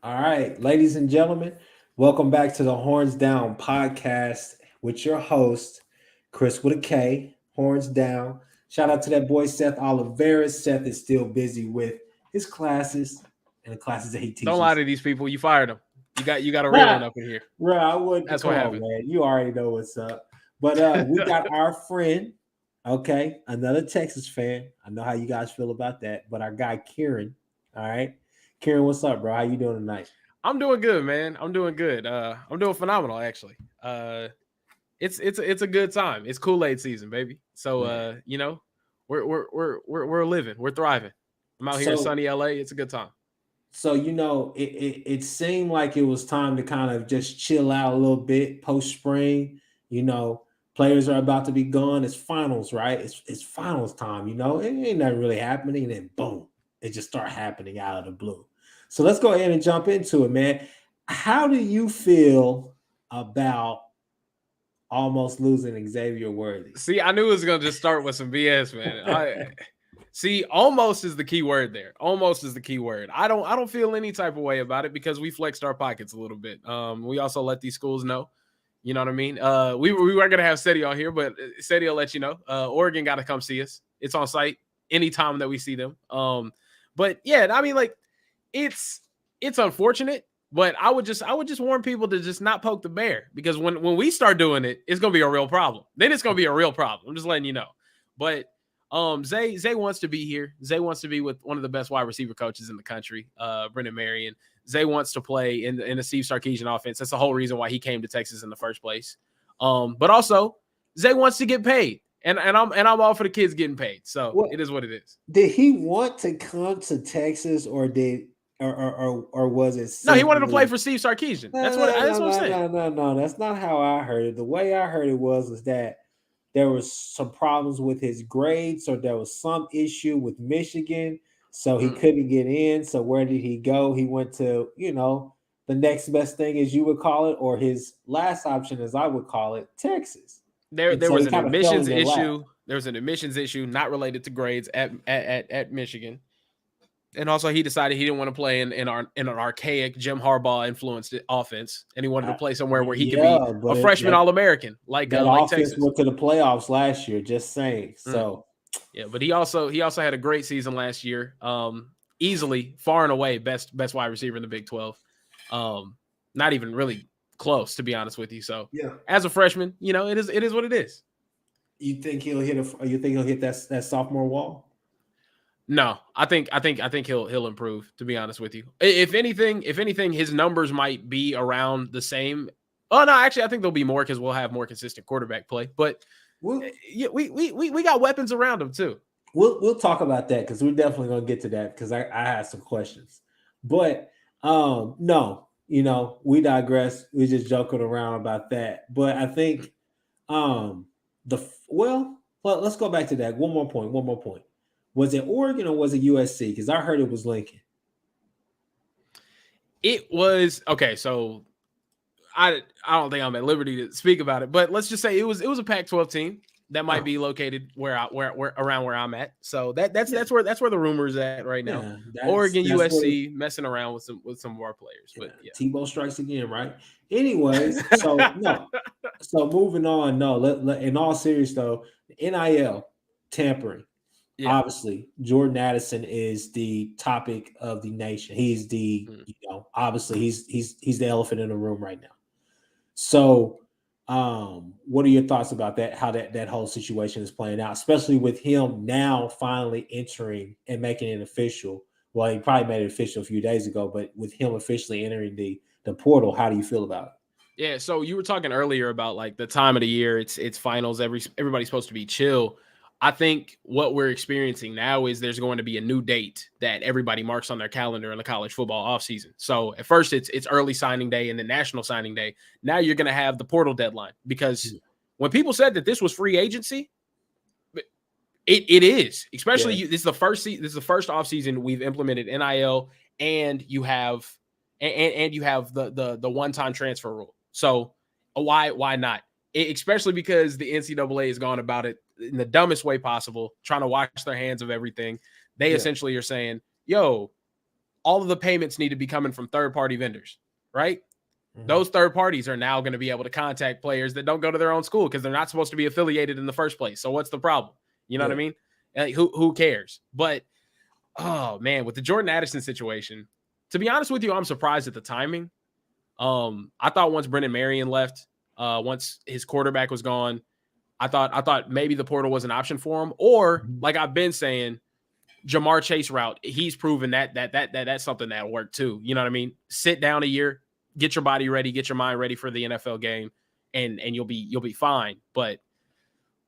All right, ladies and gentlemen, welcome back to the Horns Down podcast with your host, Chris with a K, Horns Down. Shout out to that boy, Seth Oliveris. Seth is still busy with his classes and the classes that he Don't lie teaches. to these people. You fired them. You got a real one Right, up in here. I wouldn't. That's Come what on, happened. man. You already know what's up. But we got our friend, okay, another Texas fan. I know how you guys feel about that. But our guy, Kieran, all right. Kieran, what's up, bro? How you doing tonight? I'm doing good, man. I'm doing good. I'm doing phenomenal actually. It's a good time. It's Kool-Aid season, baby. So Man. we're living. We're thriving. I'm out here in So sunny LA. It's a good time. it seemed like it was time to kind of just chill out a little bit post spring. You know, players are about to be gone. It's finals, right? It's finals time. You know, it ain't nothing really happening, and then boom, it just start happening out of the blue. So let's go ahead and jump into it, man. How do you feel about almost losing Xavier Worthy? See, I knew it was gonna just start with some BS, man. I see. Almost is the key word there. Almost is the key word. I don't feel any type of way about it because we flexed our pockets a little bit. We also let these schools know. You know what I mean? We weren't gonna have Ceddy on here, but Ceddy will let you know. Oregon got to come see us. It's on site anytime that we see them. But yeah, I mean, like it's unfortunate, but I would just warn people to just not poke the bear because when we start doing it, it's gonna be a real problem. Then it's gonna be a real problem. I'm just letting you know. But Zay wants to be here. Zay wants to be with one of the best wide receiver coaches in the country, Brendan Marion. Zay wants to play in the Steve Sarkisian offense. That's the whole reason why he came to Texas in the first place. But also Zay wants to get paid, and I'm all for the kids getting paid. So What it is what it is. did he want to come to Texas, or was it No, he wanted to play simply for Steve Sarkisian. no, That's no, what no, I'm no, saying. no, no, no. That's not how I heard it. The way I heard it was that there was some problems with his grades, or there was some issue with Michigan, so he Mm. couldn't get in. So where did he go? He went to, the next best thing, as you would call it, or his last option, as I would call it, Texas. And There so was he an kind of fell in admissions your lap. issue. There was an admissions issue not related to grades at Michigan. And also, he decided he didn't want to play in an archaic Jim Harbaugh influenced offense, and he wanted to play somewhere where he could be Yeah, a but freshman All American, that like offense Texas. went to the playoffs last year. Just saying. Mm. So Yeah, but he also had a great season last year. Easily, far and away, best wide receiver in the Big 12. Not even really close, to be honest with you. So, yeah, as a freshman, it is what it is. you think he'll hit that sophomore wall? No, I think he'll improve. To be honest with you, if anything, his numbers might be around the same. Oh no, actually, I think there'll be more because we'll have more consistent quarterback play. But We'll yeah, we got weapons around him too. we'll talk about that because we're definitely gonna get to that because I have some questions. But no, we digress. We're just joking around about that. But I think the well, let's go back to that. One more point. One more point. Was it Oregon or was it USC? Because I heard it was Lincoln. It was okay. So I don't think I'm at liberty to speak about it, but let's just say it was a Pac-12 team that might Oh, be located where around where I'm at. So yeah, that's where the rumor is at right now. yeah. Oregon, That's what. USC messing around with some of our players, Yeah, but yeah. Tebow strikes again, right? Anyways, so no, so moving on. No, in all serious though, NIL tampering. Yeah. Obviously, Jordan Addison is the topic of the nation. He's Mm. obviously he's the elephant in the room right now. So, what are your thoughts about that? How that whole situation is playing out, especially with him now finally entering and making it official. Well, he probably made it official a few days ago, but with him officially entering the portal, how do you feel about it? Yeah, so you were talking earlier about like the time of the year. It's finals. Everybody's supposed to be chill. I think what we're experiencing now is there's going to be a new date that everybody marks on their calendar in the college football offseason. So at first it's early signing day and then national signing day. Now you're going to have the portal deadline because when people said that this was free agency, it is. Especially Yeah, this is the first offseason we've implemented NIL and you have and you have the one-time transfer rule. So why not? Especially because the NCAA has gone about it in the dumbest way possible, trying to wash their hands of everything. They yeah, essentially are saying, "Yo, all of the payments need to be coming from third-party vendors, right? Mm-hmm. Those third parties are now going to be able to contact players that don't go to their own school because they're not supposed to be affiliated in the first place. So what's the problem? You know what I mean? Like, who cares? But, oh, man, with the Jordan Addison situation, to be honest with you, I'm surprised at the timing. I thought once Brendan Marion left, once his quarterback was gone, I thought maybe the portal was an option for him. Or, like I've been saying, Jamar Chase route, he's proven that's something that'll work too. You know what I mean? Sit down a year, get your body ready, get your mind ready for the NFL game, and you'll be fine. But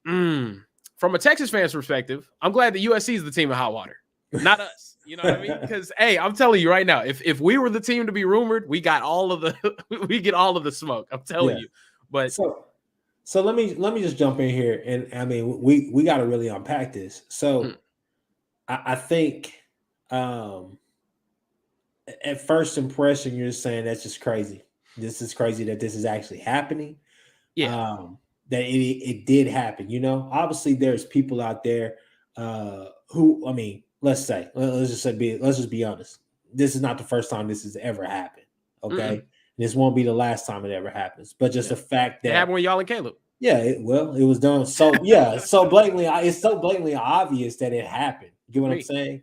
from a Texas fan's perspective, I'm glad that USC is the team of hot water, not us. You know what I mean? Because hey, I'm telling you right now, if we were the team to be rumored, we got all of the smoke. I'm telling you. But so let me just jump in here, and I mean we got to really unpack this. So I think at first impression, you're saying that's just crazy. This is crazy that this is actually happening. Yeah. That it did happen. You know, obviously there's people out there who, I mean, let's just be honest. This is not the first time this has ever happened. Okay. This won't be the last time it ever happens. But just the fact that it happened with y'all and Caleb. Yeah, it was done. So so blatantly, it's so blatantly obvious that it happened. You get what I'm saying?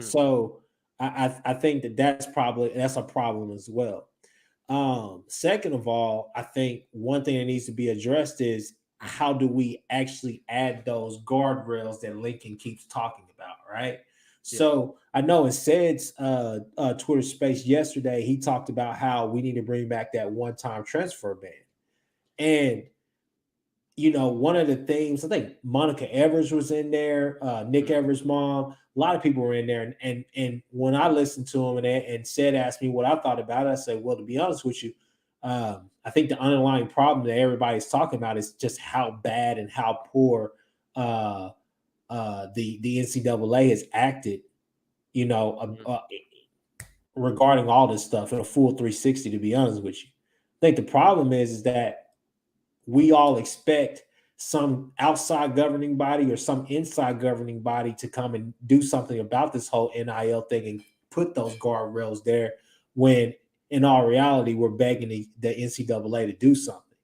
So I think that's a problem as well. Second of all, I think one thing that needs to be addressed is how do we actually add those guardrails that Lincoln keeps talking about, right? Yeah. So I know in Ced's Twitter space yesterday, he talked about how we need to bring back that one-time transfer ban. And you know, one of the things, I think Monica Evers was in there, Nick Evers' mom, a lot of people were in there. And when I listened to him and Ced asked me what I thought about it, I said, well, to be honest with you, I think the underlying problem that everybody's talking about is just how bad and how poor the NCAA has acted, you know, regarding all this stuff in a full 360, to be honest with you. I think the problem is that we all expect some outside governing body or some inside governing body to come and do something about this whole NIL thing and put those guardrails there, when in all reality, we're begging the NCAA to do something.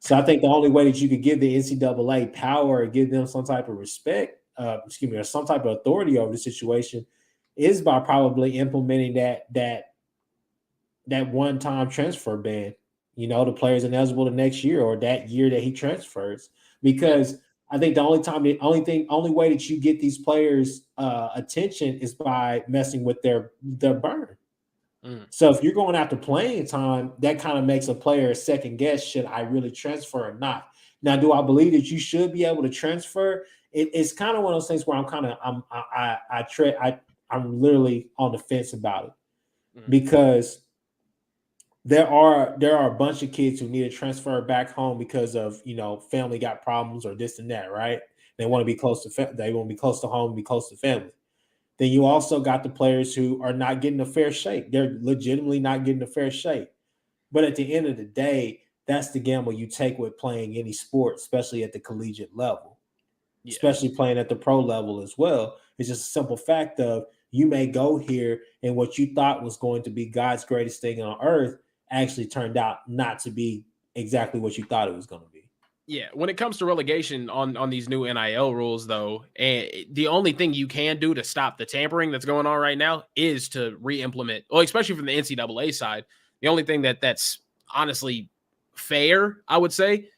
So I think the only way that you could give the NCAA power or give them some type of respect, or some type of authority over the situation, is by probably implementing that one-time transfer ban. You know, the players ineligible the next year or that year that he transfers, because I think the only way that you get these players' attention is by messing with their burn. So if you're going after playing time, that kind of makes a player second guess, should I really transfer or not? Now, do I believe that you should be able to transfer? It's kind of one of those things where I'm literally on the fence about it, because there are a bunch of kids who need to transfer back home because of, you know, family got problems or this and that, right? They want to be close to they want to be close to home, be close to family. Then you also got the players who are not getting a fair shake. They're legitimately not getting a fair shake. But at the end of the day, that's the gamble you take with playing any sport, especially at the collegiate level, especially playing at the pro level as well. It's just a simple fact of you may go here and what you thought was going to be God's greatest thing on earth actually turned out not to be exactly what you thought it was going to be. Yeah, when it comes to relegation on these new NIL rules, though, and the only thing you can do to stop the tampering that's going on right now is to re-implement, well, especially from the NCAA side, the only thing that's honestly fair, I would say.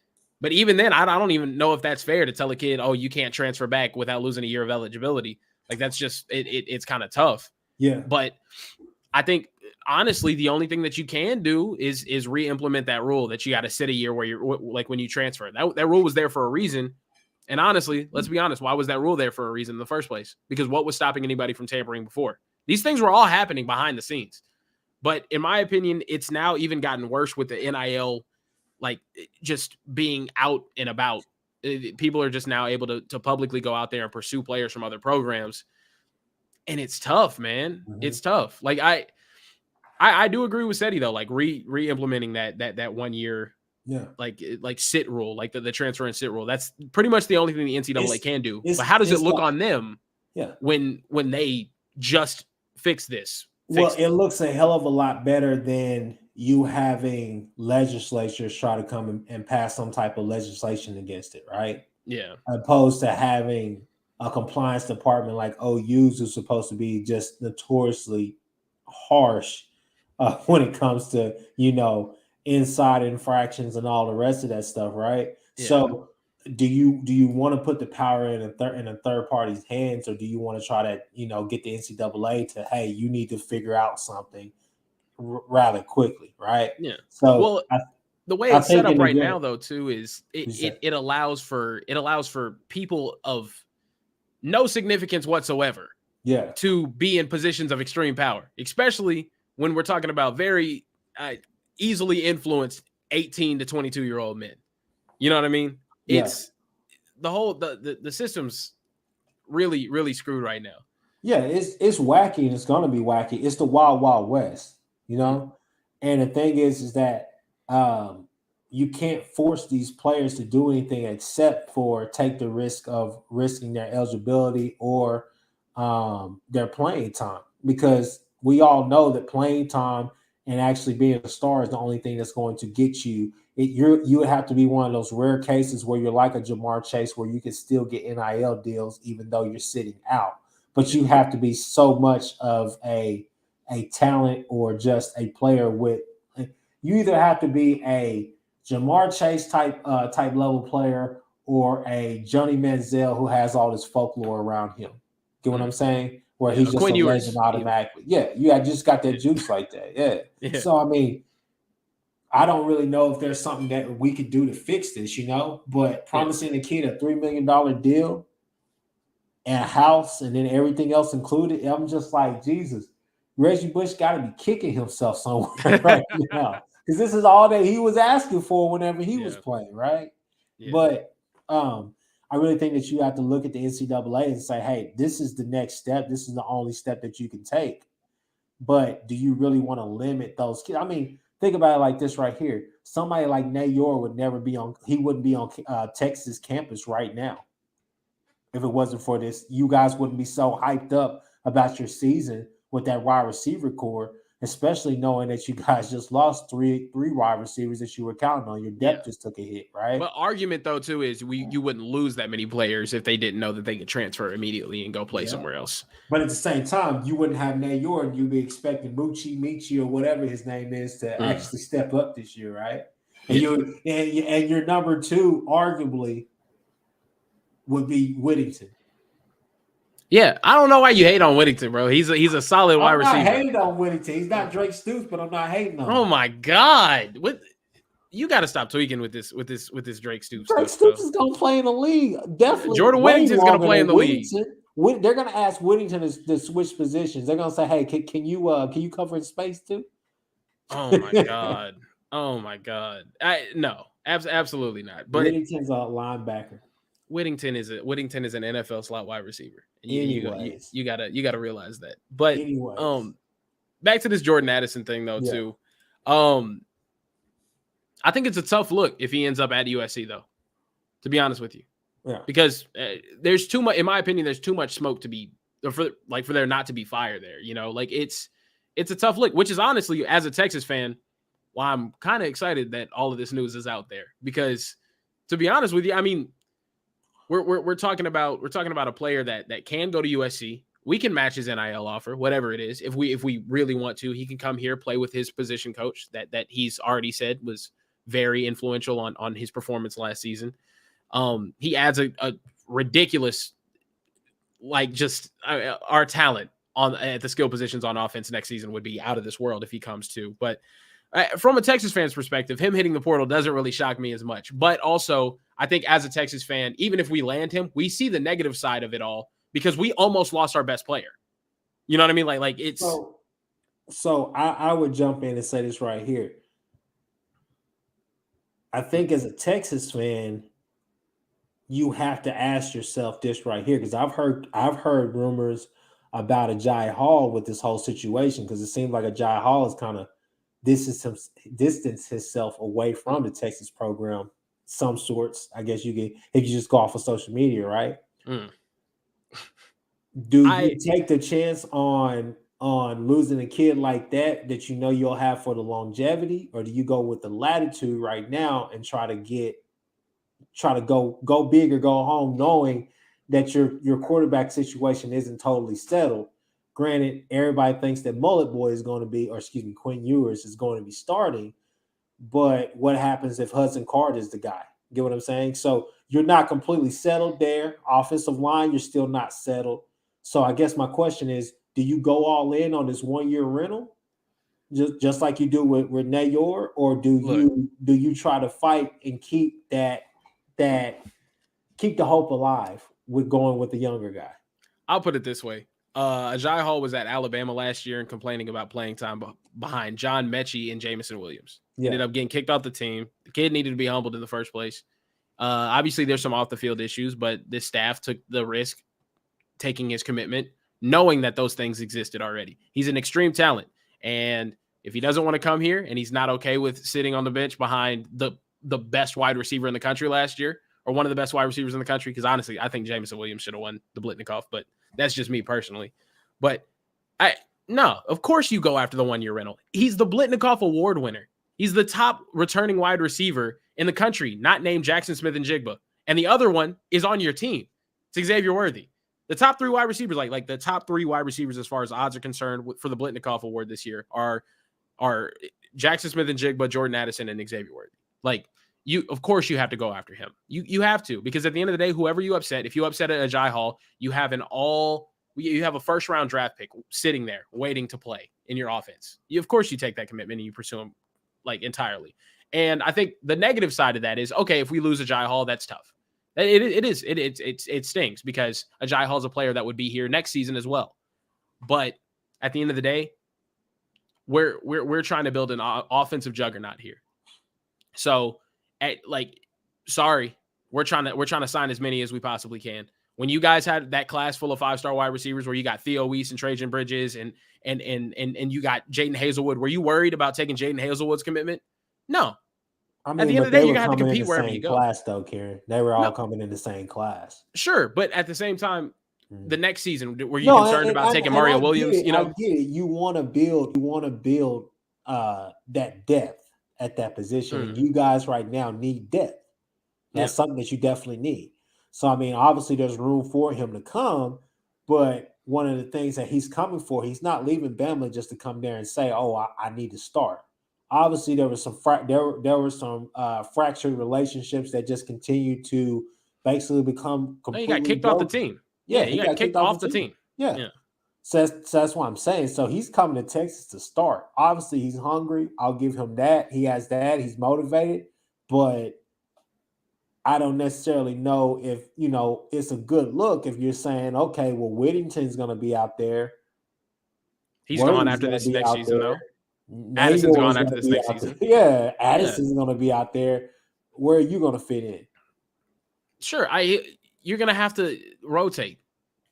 But even then, I don't even know if that's fair to tell a kid, oh, you can't transfer back without losing a year of eligibility. Like, that's just, it's kind of tough. Yeah. But I think, honestly, the only thing that you can do is re-implement that rule that you got to sit a year where you're like when you transfer. That rule was there for a reason. And honestly, let's be honest, why was that rule there for a reason in the first place? Because what was stopping anybody from tampering before? These things were all happening behind the scenes. But in my opinion, it's now even gotten worse with the NIL, like just being out and about. People are just now able to publicly go out there and pursue players from other programs. And it's tough, man. Mm-hmm. It's tough. Like I do agree with Ceddy though, like re-implementing that 1 year, like sit rule, like the transfer and sit rule. That's pretty much the only thing the NCAA can do. But how does it look on them when they just fix this Well, fixed it it. looks a hell of a lot better than you having legislatures try to come and pass some type of legislation against it, right? Yeah. Opposed to having a compliance department like OU's who's supposed to be just notoriously harsh when it comes to inside infractions and all the rest of that stuff, right? Yeah. So do you want to put the power in a third party's hands, or do you want to try to get the NCAA to, hey, you need to figure out something rather quickly, right? Yeah. So Well, the way I it's set think up in the right good, now, though, too, is you said, it allows for people of no significance whatsoever yeah, to be in positions of extreme power, especially when we're talking about very easily influenced 18 to 22-year-old men. You know what I mean? yeah. It's the whole the system's really really screwed right now. Yeah, it's wacky and it's gonna be wacky. It's the wild, wild west, you Mm, know. And the thing is that um, you can't force these players to do anything except for take the risk of risking their eligibility or their playing time, because we all know that playing time and actually being a star is the only thing that's going to get you. You would have to be one of those rare cases where you're like a Jamar Chase, where you can still get NIL deals even though you're sitting out, but yeah, you have to be so much of a talent or just a player with. You either have to be a Jamar Chase type level player or a Johnny Manziel who has all this folklore around him. Get what I'm mm, saying? Where yeah. he's A just a Quinn legend Ewers even. automatically. Yeah, you just got that Yeah, juice like that. Yeah. yeah, So I mean, I don't really know if there's something that we could do to fix this, but yeah. promising the kid a $3 million deal and a house and then everything else included, I'm just like, Jesus, Reggie Bush got to be kicking himself somewhere right now, because this is all that he was asking for whenever he was Yeah, playing, right? yeah, But I really think that you have to look at the NCAA and say, hey, this is the next step. This is the only step that you can take. But do you really want to limit those kids? I mean, think about it like this right here. Somebody like Nayor would never be on. He wouldn't be on Texas campus right now if it wasn't for this. You guys wouldn't be so hyped up about your season with that wide receiver core, especially knowing that you guys just lost three wide receivers that you were counting on. Your yeah. depth just took a hit, right? But argument though too is you wouldn't lose that many players if they didn't know that they could transfer immediately and go play Yeah. somewhere else. But at the same time, you wouldn't have Nayor, and you'd be expecting Michi, or whatever his name is, to Mm. actually step up this year, right? And Yeah. and your number two, arguably, would be Whittington. Yeah, I don't know why you hate on Whittington, bro. He's a solid wide I'm not receiver. hating on Whittington. He's not Drake Stoops, but I'm not hating on Oh him. my god, what you got to stop tweaking with this Drake Stoops Drake stuff, Stoops bro. is going to play in the league definitely Jordan way Whittington's gonna longer play in than the league. Whittington. They're going to ask Whittington to switch positions. They're going to say, "Hey, can you cover in space too?" Oh my god. Oh my god. No, absolutely not. But Whittington's a linebacker. Whittington is an NFL slot wide receiver, and Anyways, you gotta realize that. But anyways, back to this Jordan Addison thing though yeah, too. I think it's a tough look if he ends up at USC though. To be honest with you, yeah. because there's too much, in my opinion, there's too much smoke to be for there not to be fire there. Like it's a tough look, which is honestly, as a Texas fan, why I'm kind of excited that all of this news is out there. Because to be honest with you, I mean, we're talking about a player that can go to USC. We can match his NIL offer, whatever it is. If we really want to, he can come here, play with his position coach that he's already said was very influential on his performance last season. He adds a ridiculous, like, just our talent at the skill positions on offense next season would be out of this world if he comes to. But from a Texas fan's perspective, him hitting the portal doesn't really shock me as much. But also, I think as a Texas fan, even if we land him, we see the negative side of it all because we almost lost our best player. You know what I mean? Like it's So I would jump in and say this right here. I think as a Texas fan, you have to ask yourself this right here, because I've heard rumors about a Jai Hall with this whole situation, because it seems like a Jai Hall is kind of distance himself away from the Texas program, some sorts. I guess you can, if you just go off of social media, right? mm. Do you take the chance on on losing a kid like that you know you'll have for the longevity, or do you go with the latitude right now and try to go big or go home, knowing that your quarterback situation isn't totally settled? Granted, everybody thinks that Mullet Boy is going to be, or excuse me, Quinn Ewers is going to be starting, but what happens if Hudson Card is the guy? Get what I'm saying? So you're not completely settled there. Offensive line, you're still not settled. So I guess my question is, do you go all in on this 1-year rental, just like you do with Nayor, or do you try to fight and keep keep the hope alive with going with the younger guy? I'll put it this way. Ajay Hall was at Alabama last year and complaining about playing time behind John Mechie and Jamison Williams. Yeah. Ended up getting kicked off the team. The kid needed to be humbled in the first place. Obviously, there's some off-the-field issues, but this staff took the risk taking his commitment, knowing that those things existed already. He's an extreme talent, and if he doesn't want to come here and he's not okay with sitting on the bench behind the best wide receiver in the country last year, or one of the best wide receivers in the country, because honestly, I think Jamison Williams should have won the Blitnikoff, but that's just me personally. But no, of course you go after the 1-year rental. He's the Blitnikoff Award winner. He's the top returning wide receiver in the country, not named Jackson Smith-Njigba. And the other one is on your team. It's Xavier Worthy. The top 3 wide receivers, like the top 3 wide receivers as far as odds are concerned for the Blitnikoff Award this year are Jackson Smith-Njigba, Jordan Addison, and Xavier Worthy. Like, of course you have to go after him. You have to, because at the end of the day, whoever you upset, if you upset Ajay Hall, you have a first-round draft pick sitting there waiting to play in your offense. Of course you take that commitment and you pursue him like entirely. And I think the negative side of that is, okay, if we lose Ajay Hall, that's tough. It stings, because Ajay Hall is a player that would be here next season as well. But at the end of the day, we're trying to build an offensive juggernaut here. So, sorry, we're trying to sign as many as we possibly can. When you guys had that class full of 5-star wide receivers, where you got Theo Weiss and Trajan Bridges and you got Jaden Hazelwood, were you worried about taking Jaden Hazelwood's commitment? No. I mean, at the end of the day, you're gonna have to compete wherever you go. Class, though, Kieran, they were all coming in the same class. Sure, but at the same time, the next season, were you concerned about taking Mario Williams? I get it. You want to build that depth at that position, and you guys right now need depth. That's something that you definitely need. So, I mean, obviously there's room for him to come, but one of the things that he's coming for, he's not leaving Bama just to come there and say, "Oh, I need to start." Obviously, there was some fractured relationships that just continued to basically become completely. He got kicked off the team. Yeah, he got kicked off the team. Yeah. So that's what I'm saying. So he's coming to Texas to start. Obviously, he's hungry. I'll give him that. He has that. He's motivated, but I don't necessarily know if, it's a good look if you're saying, okay, well, Whittington's going to be out there. He's gone after this next season, though. Addison's gone after this next season. Yeah, Addison's going to be out there. Where are you going to fit in? Sure, you're going to have to rotate.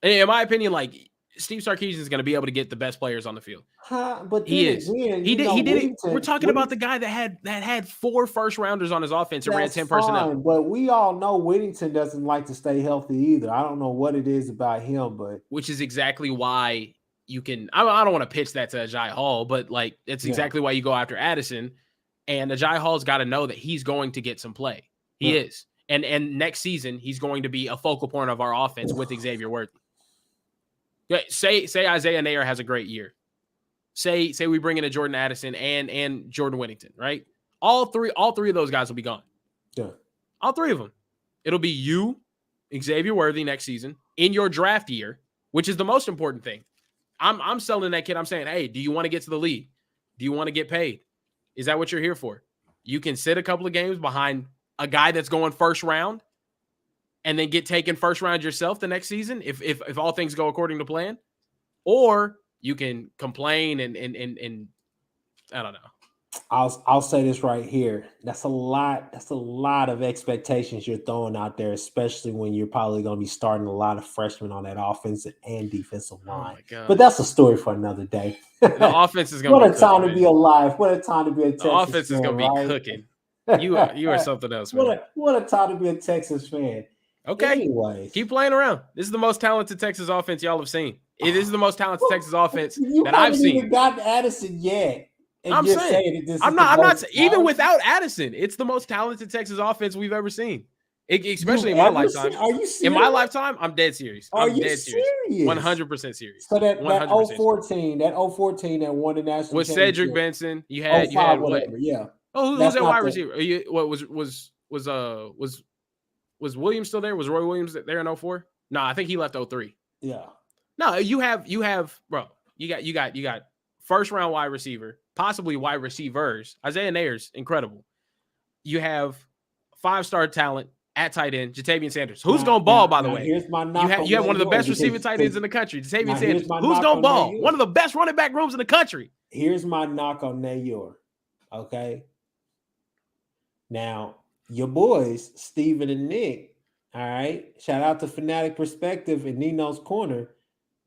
In my opinion, like, Steve Sarkisian is going to be able to get the best players on the field. But he is. He did it. We're talking about the guy that had 4 first-rounders on his offense and ran 10 personnel. But we all know Whittington doesn't like to stay healthy either. I don't know what it is about him, but which is exactly why you can. I don't want to pitch that to Ajay Hall, but like it's exactly why you go after Addison. And Ajay Hall's got to know that he's going to get some play. He is, and next season he's going to be a focal point of our offense with Xavier Worthy. Say Isaiah Nair has a great year. Say we bring in a Jordan Addison and Jordan Whittington, right? All three of those guys will be gone. Yeah. All 3 of them. It'll be you, Xavier Worthy next season in your draft year, which is the most important thing. I'm selling that kid. I'm saying, hey, do you want to get to the league? Do you want to get paid? Is that what you're here for? You can sit a couple of games behind a guy that's going first round and then get taken first round yourself the next season if all things go according to plan. Or you can complain and I don't know. I'll say this right here. That's a lot of expectations you're throwing out there, especially when you're probably going to be starting a lot of freshmen on that offensive and defensive line. But that's a story for another day. The offense is going to be what a time to be alive. What a time to be a Texas fan. The offense is going to be cooking. You are something else, man. What a time to be a Texas fan. Okay. Anyways. Keep playing around. This is the most talented Texas offense y'all have seen. It is the most talented Texas offense You that I've haven't seen. even gotten Addison yet. And I'm you're saying, saying that this I'm is the not most even talented? without Addison, it's the most talented Texas offense we've ever seen. Especially You've in my ever lifetime. seen? Are you In my serious? lifetime, I'm dead serious. Are I'm you dead serious. serious? 100% serious. So that 100% serious. 014 that won the national With championship. Cedric Benson, you Oh, had five, what? whatever. Yeah. Oh, who's That's that not wide the- receiver? What was Williams still there? Was Roy Williams there in 04? No, I think he left 03. Yeah. No, you have bro. You got first round wide receiver, possibly wide receivers. Isaiah Nayer's incredible. You have 5-star talent at tight end, Jatavian Sanders. Who's going to ball, by the way? Here's my knock You have one of the best because- receiving tight ends in the country, Jatavian now, Sanders. here's my Who's knock going to on ball? Nayor. One of the best running back rooms in the country. Here's my knock on Nayor. Okay. Now, your boys, Steven and Nick, all right, shout out to Fanatic Perspective and Nino's Corner.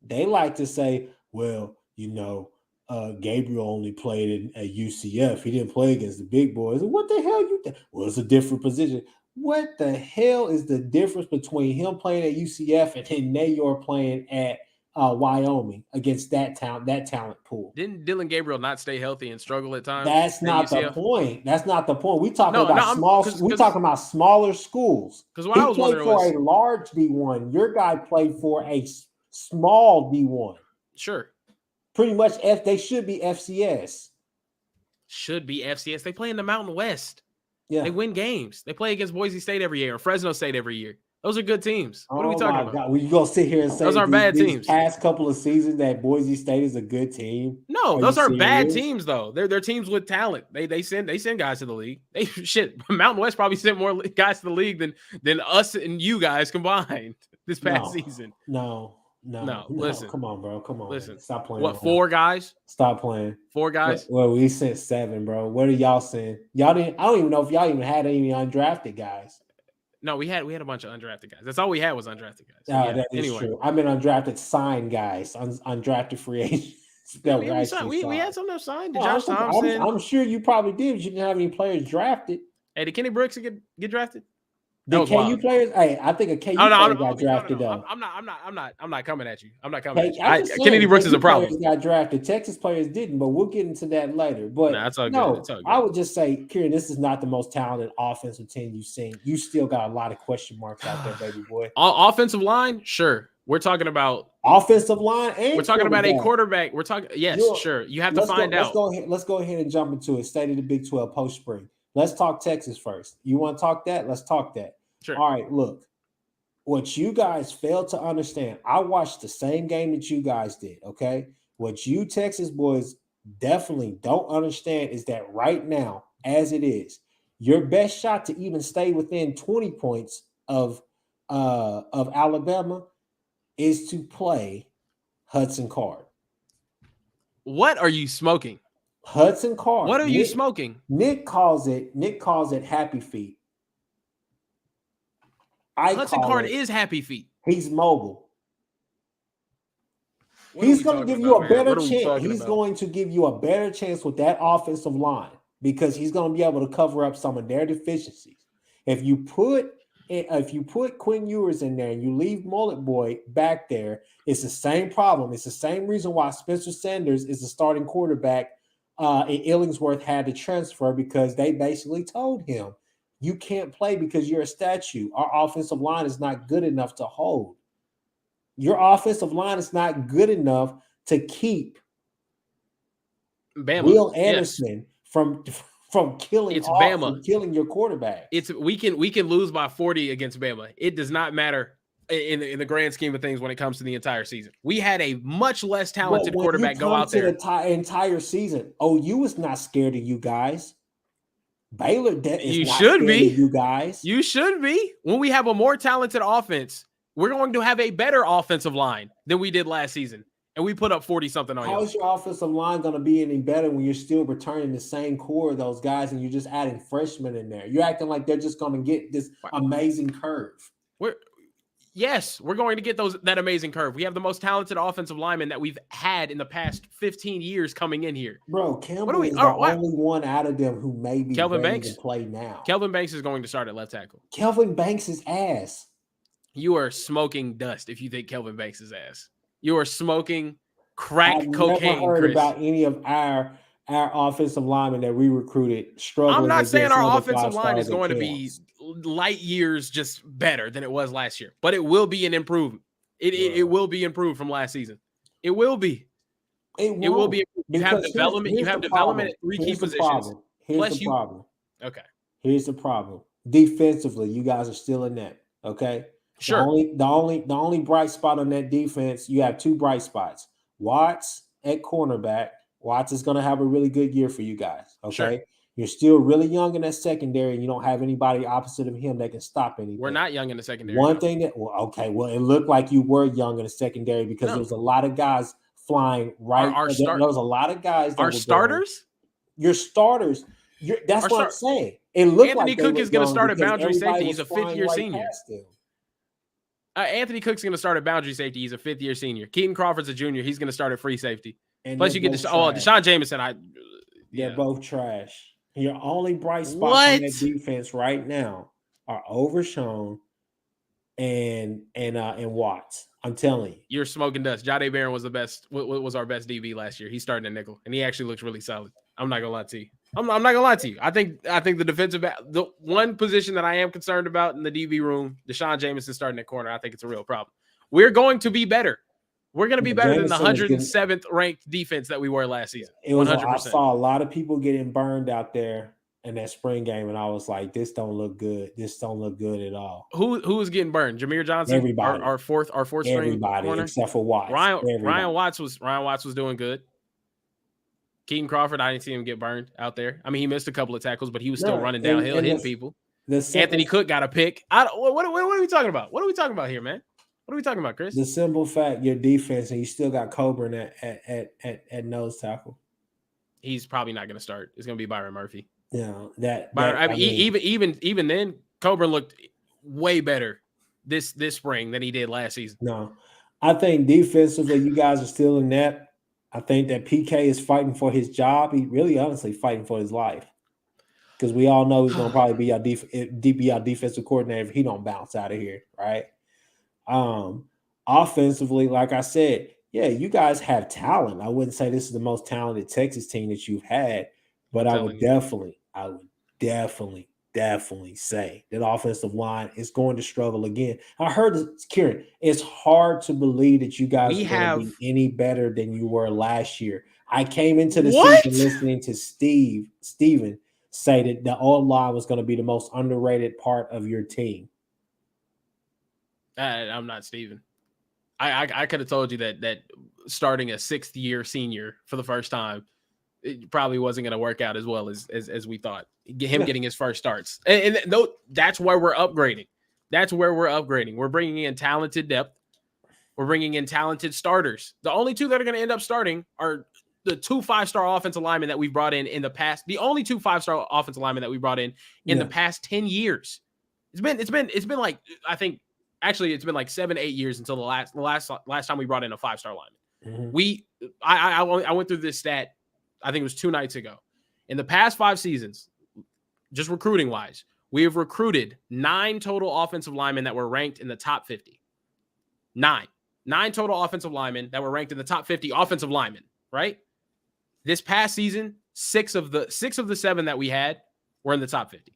They like to say, well, Gabriel only played at UCF. He didn't play against the big boys. What the hell you think? Well, it's a different position. What the hell is the difference between him playing at UCF and then Nayor playing at Wyoming against that talent pool? Didn't Dylan Gabriel not stay healthy and struggle at times? That's not the point. That's not the point. We talking No, talking about smaller schools. Because what I was wondering for was a large D1. Your guy played for a small D1. Sure. Pretty much they should be FCS. Should be FCS. They play in the Mountain West. Yeah. They win games. They play against Boise State every year or Fresno State every year. Those are good teams. What are we talking about? God. Well, you gonna sit here and say those aren't bad teams? Past couple of seasons that Boise State is a good team. No, those aren't bad teams though. They're teams with talent. They send guys to the league. Mountain West probably sent more guys to the league than us and you guys combined this past season. No. Listen, come on, bro. Come on. Listen, stop playing. What, 4 guys? Stop playing. 4 guys? Well, we sent 7, bro. What are y'all saying? Y'all didn't. I don't even know if y'all even had any undrafted guys. No, we had a bunch of undrafted guys. That's all we had was undrafted guys. So, that is true. I mean, undrafted signed guys, undrafted free agents. We had some that signed. Josh Thompson. I'm sure you probably did. But you didn't have any players drafted. Hey, did Kenny Brooks get drafted? The KU players? Hey, I think a KU player got drafted though. I'm not coming at you. I'm not coming at you. Kennedy Kennedy Brooks is a problem. Got drafted. Texas players didn't, but we'll get into that later. But that's all good. It's all good. I would just say, Kieran, this is not the most talented offensive team you've seen. You still got a lot of question marks out there, baby boy. Offensive line, sure. We're talking about offensive line, and we're talking about a quarterback. We're talking, sure. You have to find out. Let's go ahead and jump into it. State of the Big 12 post spring. Let's talk Texas first. You want to talk that? Let's talk that. Sure. All right, look. What you guys failed to understand, I watched the same game that you guys did, okay? What you Texas boys definitely don't understand is that right now, as it is, your best shot to even stay within 20 points of Alabama is to play Hudson Card. What are you smoking? Hudson Card. What are you smoking? Nick calls it happy feet. Hudson Card is happy feet. He's mobile. He's going to give you a better chance. He's going to give you a better chance with that offensive line because he's going to be able to cover up some of their deficiencies. If you put Quinn Ewers in there and you leave Mullet Boy back there, it's the same problem. It's the same reason why Spencer Sanders is the starting quarterback and Illingsworth had to transfer because they basically told him, you can't play because you're a statue. Our offensive line is not good enough to hold. Your offensive line is not good enough to keep Bama. Will Anderson from killing Bama. Killing your quarterback. We can lose by 40 against Bama. It does not matter in the grand scheme of things when it comes to the entire season. We had a much less talented quarterback go out there the entire season. OU is not scared of you guys. Baylor is not scared of you guys. You should be. When we have a more talented offense, we're going to have a better offensive line than we did last season. And we put up 40-something on you. How is your offensive line going to be any better when you're still returning the same core of those guys and you're just adding freshmen in there? You're acting like they're just going to get this amazing curve. We're going to get that amazing curve. We have the most talented offensive lineman that we've had in the past 15 years coming in here. Bro, Campbell is the only one out of them who may be ready to play now. Kelvin Banks is going to start at left tackle. Kelvin Banks is ass. You are smoking dust if you think Kelvin Banks is ass. You are smoking crack I've never cocaine, heard Chris. about any of our offensive linemen that we recruited I'm struggling not saying against our other offensive 5 line is stars at going to be camps. light years just better than it was last year, but it will be an improvement. It will be improved from last season. It will be. It It will be. won't, You have because development. You here's have the development problem. at three key Here's the positions. problem. Here's the Plus, you problem. okay? Here's the problem. Defensively, you guys are still in that. Okay. Sure. The only bright spot on that defense, you have 2 bright spots. Watts at cornerback. Watts is going to have a really good year for you guys. Sure. Okay. You're still really young in that secondary, and you don't have anybody opposite of him that can stop anything. We're not young in the secondary. One no. thing that, it looked like you were young in the secondary because there was a lot of guys flying right. There was a lot of guys that our were starters. Your starters. That's what I'm saying. It looked Anthony like Cook is going to start at boundary safety. He's a fifth-year senior. Anthony Cook's going to start at boundary safety. He's a fifth-year senior. Keaton Crawford's a junior. He's going to start at free safety. And plus, you get Deshaun Jameson. They're both trash. Your only bright spots on that defense right now are Overshown and Watts. I'm telling you, you're smoking dust. Jahdae Barron was the best. What was our best DB last year? He's starting at nickel, and he actually looks really solid. I'm not gonna lie to you. I'm not gonna lie to you. I think the defensive the one position that I am concerned about in the DB room, Deshaun Jameson starting at corner. I think it's a real problem. We're going to be better. We're going to be better than the 107th ranked defense that we were last season. 100%. I saw a lot of people getting burned out there in that spring game, and I was like, "This don't look good. This don't look good at all." Who was getting burned? Jameer Johnson, everybody, our fourth string corner, except for Watts. Ryan Watts was doing good. Keaton Crawford, I didn't see him get burned out there. I mean, he missed a couple of tackles, but he was still running downhill, hitting people. Anthony Cook got a pick. What are we talking about? What are we talking about here, man? What are we talking about, Chris? The simple fact, your defense, and you still got Coburn at nose tackle. He's probably not going to start. It's going to be Byron Murphy. Yeah, even then, Coburn looked way better this spring than he did last season. No, I think defensively, you guys are still in that. I think that PK is fighting for his job. He really, honestly, fighting for his life, because we all know he's going to probably be our defensive coordinator if he don't bounce out of here, right? Offensively, like I said, yeah, you guys have talent. I wouldn't say this is the most talented Texas team that you've had, but I would definitely say that offensive line is going to struggle again. I heard, Kieran, it's hard to believe that you guys are going to be any better than you were last year. I came into the season listening to Steven say that the O-line was going to be the most underrated part of your team. I'm not Steven. I could have told you that starting a 6th-year senior for the first time, it probably wasn't going to work out as well as we thought. Getting his first starts. And that's where we're upgrading. We're bringing in talented depth. We're bringing in talented starters. The only 2 that are going to end up starting are the 2 5-star offensive linemen that we've brought in the past. The only 2 5-star offensive linemen that we brought in the past 10 years. It's been like, I think, actually, it's been like 7-8 years until the last time we brought in a 5-star lineman. Mm-hmm. I went through this stat, I think it was 2 nights ago. In the past 5 seasons, just recruiting wise, we have recruited 9 total offensive linemen that were ranked in the top 50. 9 total offensive linemen that were ranked in the top 50 offensive linemen, right? This past season, 6 of the 7 that we had were in the top 50.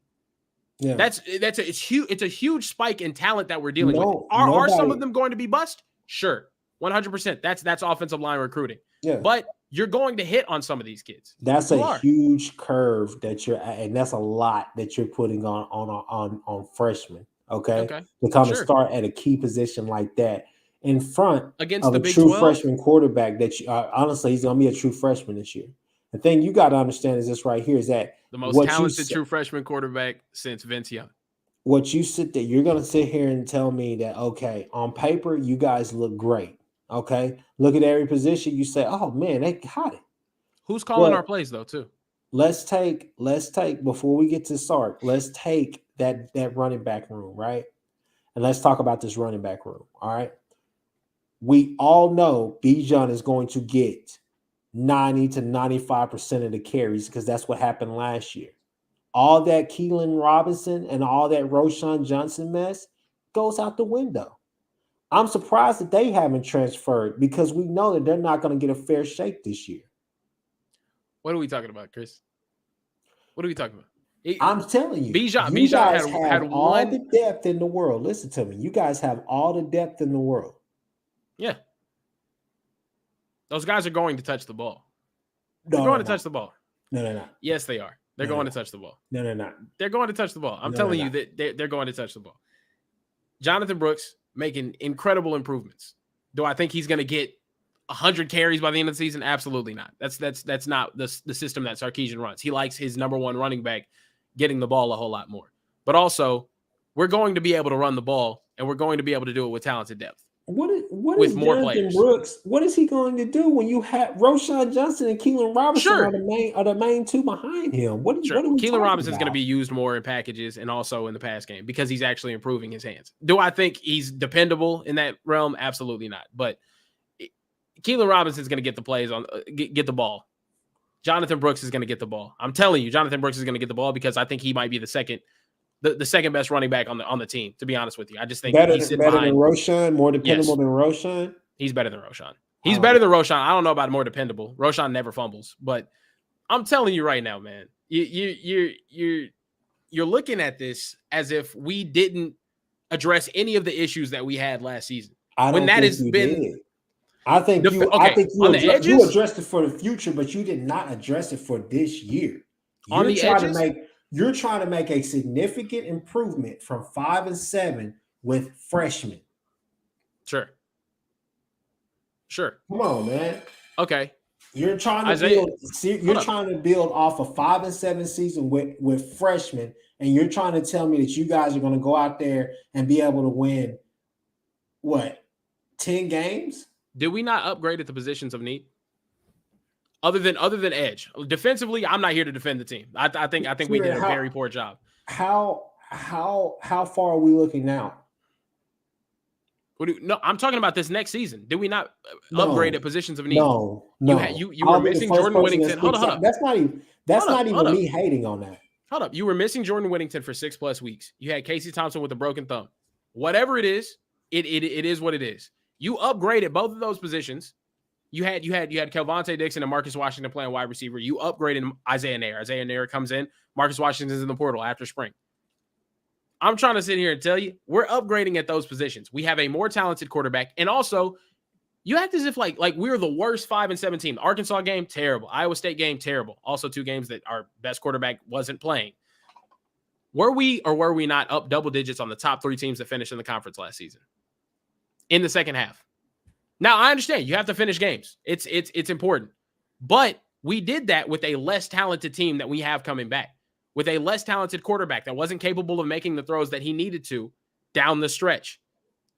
Yeah, it's huge. It's a huge spike in talent that we're dealing with. Are some of them going to be bust? Sure, 100%. That's offensive line recruiting. Yeah, but you're going to hit on some of these kids. That's a huge curve that and that's a lot that you're putting on freshmen. Okay, to kind of start at a key position like that in front against of the a Big true 12? Freshman quarterback. That honestly, he's going to be a true freshman this year. The thing you got to understand is this right here: is that the most talented true freshman quarterback since Vince Young. What you sit there, you're going to sit here and tell me that, okay, on paper, you guys look great. Okay, look at every position. You say, oh man, they got it. Who's calling our plays though, too? Let's take before we get to start. Let's take that running back room, right? And let's talk about this running back room. All right. We all know Bijan is going to get 90 to 95% of the carries because that's what happened last year. All that Keelan Robinson and all that Roshan Johnson mess goes out the window. I'm surprised that they haven't transferred because we know that they're not going to get a fair shake this year. What are we talking about, Chris? What are we talking about? I'm telling you, Bijan you guys had have all one. the depth in the world. Listen to me. You guys have all the depth in the world. Yeah. Those guys are going to touch the ball. They're going to touch the ball. No, they're not. Yes, they are. They're going to touch the ball. No, they're not. They're going to touch the ball. I'm telling you that they're going to touch the ball. Jonathan Brooks making incredible improvements. Do I think he's going to get 100 carries by the end of the season? Absolutely not. That's not the system that Sarkisian runs. He likes his number one running back getting the ball a whole lot more. But also, we're going to be able to run the ball, and we're going to be able to do it with talented depth. What with is more Jonathan players. Brooks? What is he going to do when you have Roshan Johnson and Keelan Robinson are the main two behind him? What are we Keelan Robinson's going to be about? used more in packages and also in the pass game because he's actually improving his hands. Do I think he's dependable in that realm? Absolutely not. But Keelan Robinson's going to get the plays on get the ball. Jonathan Brooks is going to get the ball. I'm telling you, Jonathan Brooks is going to get the ball because I think he might be the second best running back on the team, to be honest with you. I just think he's better than Roshan, more dependable than Roshan. He's better than Roshan. He's better than Roshan. I don't know about more dependable. Roshan never fumbles, but I'm telling you right now, man, you're looking at this as if we didn't address any of the issues that we had last season. I think you addressed it for the future, but you did not address it for this year. You're trying to make a significant improvement from 5 and 7 with freshmen. Sure. Come on, man. Okay. You're trying to build off a 5 and 7 season with freshmen, and you're trying to tell me that you guys are going to go out there and be able to win 10 games? Did we not upgrade at the positions of need? Other than edge, defensively, I'm not here to defend the team. I think we did a very poor job. How far are we looking now? No, I'm talking about this next season. Did we not upgrade at positions of need? No. You were missing Jordan Whittington. Hold up. That's not even me hating on that. Hold up. You were missing Jordan Whittington for 6+ weeks. You had Casey Thompson with a broken thumb. Whatever it is, it is what it is. You upgraded both of those positions. You had Kelvontae Dixon and Marcus Washington playing wide receiver. You upgraded Isaiah Nair. Isaiah Nair comes in. Marcus Washington's in the portal after spring. I'm trying to sit here and tell you, we're upgrading at those positions. We have a more talented quarterback. And also, you act as if like we're the worst 5 and 7 team. Arkansas game, terrible. Iowa State game, terrible. Also 2 games that our best quarterback wasn't playing. Were we or were we not up double digits on the top 3 teams that finished in the conference last season? In the second half. Now, I understand you have to finish games. It's important. But we did that with a less talented team that we have coming back, with a less talented quarterback that wasn't capable of making the throws that he needed to down the stretch,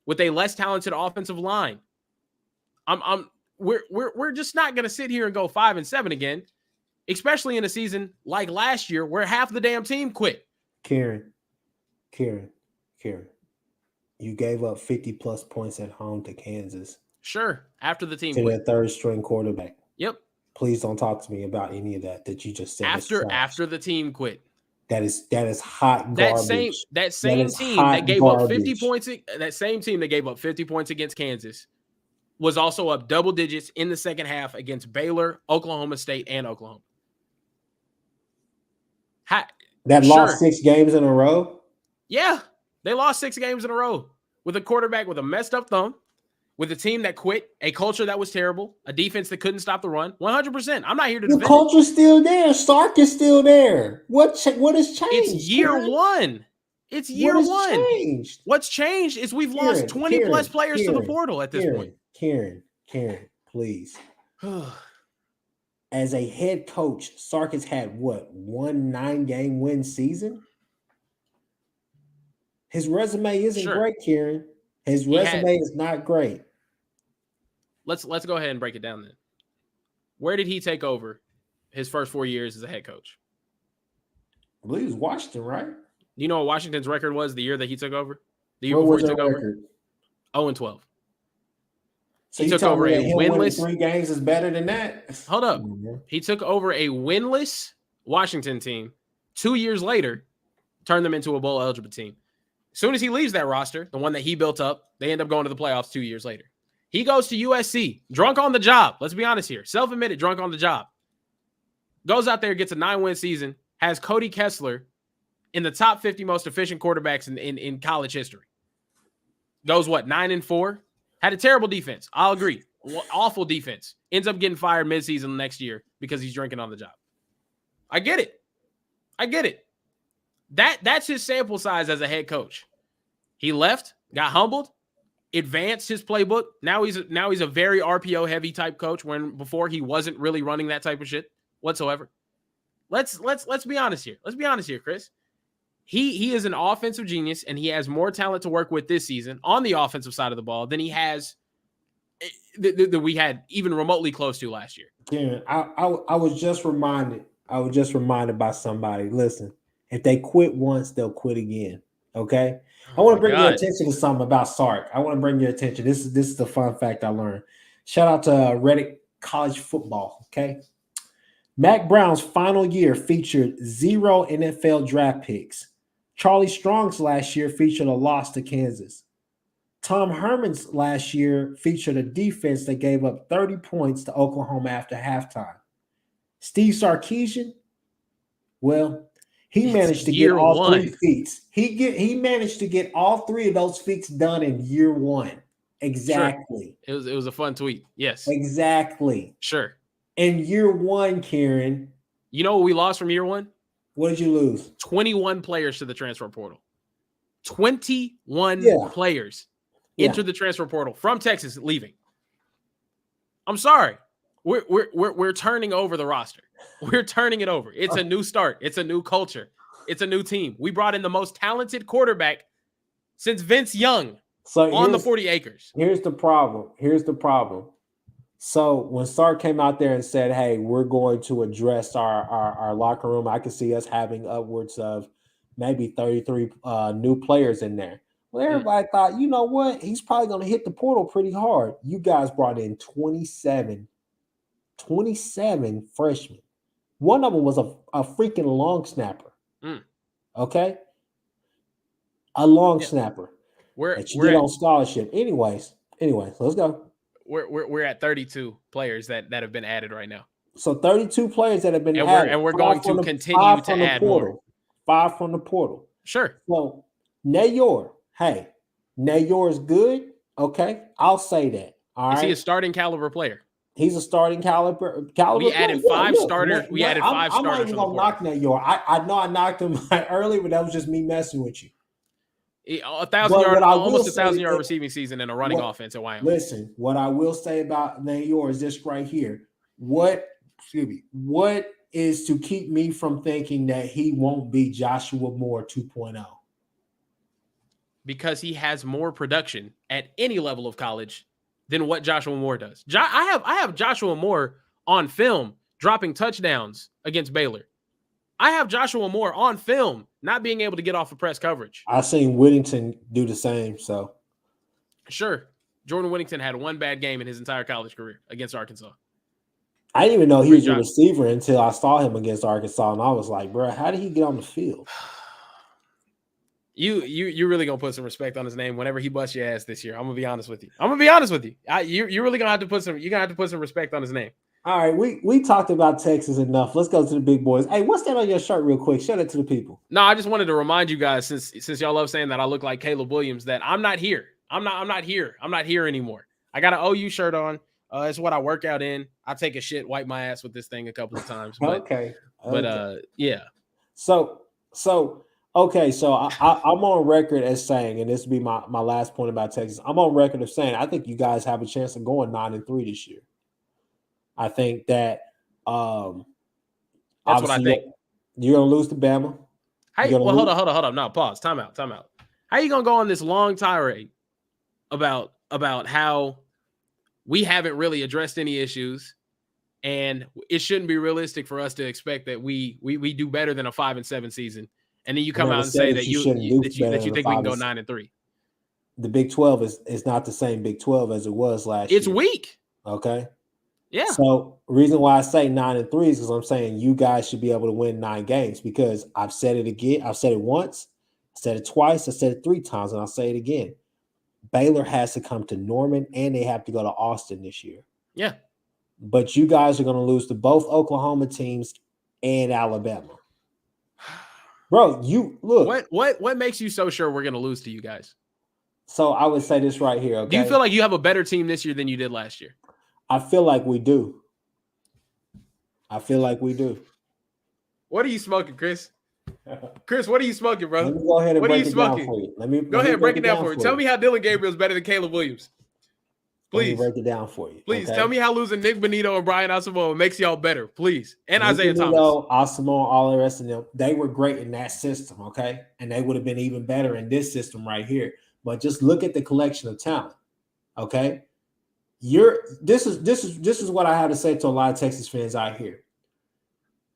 with a less talented offensive line. We're just not going to sit here and go 5 and 7 again, especially in a season like last year where half the damn team quit. Kieran. You gave up 50+ points at home to Kansas. Sure. After the team to their third string quarterback. Yep. Please don't talk to me about any of that you just said. After the team quit. That is hot garbage. That same team that gave up 50 points. That same team that gave up 50 points against Kansas was also up double digits in the second half against Baylor, Oklahoma State, and Oklahoma. Lost 6 games in a row? Yeah. They lost 6 games in a row with a quarterback with a messed up thumb, with a team that quit, a culture that was terrible, a defense that couldn't stop the run. 100%. I'm not here to defend. The culture's still there. Sark is still there. What has changed? It's year one. It's year one. Changed? What's changed is we've lost 20+ players to the portal at this point. Kieran, please. As a head coach, Sark has had one 9-game win season? His resume isn't great, Kieran. His resume is not great. Let's go ahead and break it down then. Where did he take over his first 4 years as a head coach? I believe it was Washington, right? You know what Washington's record was the year that he took over? The year before he took over? 0-12. So he took over a winless 3 games is better than that? Hold up. He took over a winless Washington team 2 years later, turned them into a bowl eligible team. As soon as he leaves that roster, the one that he built up, they end up going to the playoffs 2 years later. He goes to USC, drunk on the job. Let's be honest here. Self-admitted, drunk on the job. Goes out there, gets a 9-win season, has Cody Kessler in the top 50 most efficient quarterbacks in college history. Goes, 9-4? Had a terrible defense. I'll agree. Awful defense. Ends up getting fired midseason next year because he's drinking on the job. I get it. That's his sample size as a head coach. He left, got humbled, advanced his playbook. Now he's a very RPO heavy type coach when before he wasn't really running that type of shit whatsoever. Let's be honest here. Let's be honest here, Chris. He is an offensive genius, and he has more talent to work with this season on the offensive side of the ball than he has that we had even remotely close to last year. Kieran, I was just reminded by somebody. Listen, if they quit once, they'll quit again. Okay. I want to bring your attention to something about Sark. I want to bring your attention. This is the fun fact I learned. Shout out to Reddit College Football. Okay. Mac Brown's final year featured 0 NFL draft picks. Charlie Strong's last year featured a loss to Kansas. Tom Herman's last year featured a defense that gave up 30 points to Oklahoma after halftime. Steve Sarkisian, well, he managed to get all 3 feats. He managed to get all 3 of those feats done in year 1. Exactly. Sure. It was a fun tweet. Yes. Exactly. Sure. In year 1, Kieran. You know what we lost from year 1? What did you lose? 21 players to the transfer portal. 21 players entered the transfer portal from Texas leaving. I'm sorry. We're turning over the roster. We're turning it over. It's a new start. It's a new culture. It's a new team. We brought in the most talented quarterback since Vince Young on the 40 acres. Here's the problem. So when Sark came out there and said, hey, we're going to address our locker room, I could see us having upwards of maybe 33 new players in there. Well, everybody thought, you know what? He's probably going to hit the portal pretty hard. You guys brought in 27 freshmen. One of them was a freaking long snapper. Okay? A long snapper. We're on scholarship. Anyways, let's go. We're at 32 players that have been added right now. So 32 players that have been added. And we're going to continue to add more. 5 from the portal. Sure. So Nayor is good. Okay, I'll say that. All right. Is he a starting caliber player? He's a starting caliber. We added 5 starters. We added 5 starters. I'm not even gonna knock Nayor. I know I knocked him early, but that was just me messing with you. 1,000-yard, almost 1,000-yard receiving season and a running offense at Wyoming. Listen, what I will say about Nayor is this right here. What is to keep me from thinking that he won't be Joshua Moore 2.0? Because he has more production at any level of college than what Joshua Moore does. I have Joshua Moore on film dropping touchdowns against Baylor. I have Joshua Moore on film not being able to get off of press coverage. I've seen Whittington do the same. So, sure, Jordan Whittington had 1 bad game in his entire college career against Arkansas. I didn't even know he was a receiver until I saw him against Arkansas, and I was like, bro, how did he get on the field? You really gonna put some respect on his name whenever he busts your ass this year. I'm gonna be honest with you. You're really gonna have to put some respect on his name. All right, we talked about Texas enough. Let's go to the big boys. Hey, what's that on your shirt real quick? Show that to the people. No, I just wanted to remind you guys, since y'all love saying that I look like Caleb Williams, that I'm not here. I'm not here. I'm not here anymore. I got an OU shirt on. It's what I work out in. I take a shit, wipe my ass with this thing a couple of times. But, yeah. So I'm on record as saying, and this will be my last point about Texas. I'm on record of saying I think you guys have a chance of going 9-3 this year. I think that that's what I think. You're gonna lose to Bama. Hold on. No, pause. Time out. How you gonna go on this long tirade about how we haven't really addressed any issues, and it shouldn't be realistic for us to expect that we do better than a 5-7 season, and then you come out and say that you think we can go 9-3. The Big 12 is not the same Big 12 as it was last year. It's weak. Okay. Yeah. So reason why I say 9-3 is because I'm saying you guys should be able to win 9 games, because I've said it again. I've said it once I said it twice. I said it 3 times, and I'll say it again. Baylor has to come to Norman, and they have to go to Austin this year. Yeah. But you guys are going to lose to both Oklahoma teams and Alabama. Bro, you look. What makes you so sure we're going to lose to you guys? So I would say this right here, okay? Do you feel like you have a better team this year than you did last year? I feel like we do. What are you smoking, Chris? Chris, what are you smoking, bro? Let me go ahead and break it down for you. Go ahead, break it down for me. Tell me how Dylan Gabriel's better than Caleb Williams. Please. Let me break it down for you. Please okay? Tell me how losing Nick Bonito and Brian Asamoah makes y'all better, please. And Nick Isaiah Bonito, Thomas. Asamoah, all the rest of them, they were great in that system, okay? And they would have been even better in this system right here. But just look at the collection of talent, okay? This is what I have to say to a lot of Texas fans out here.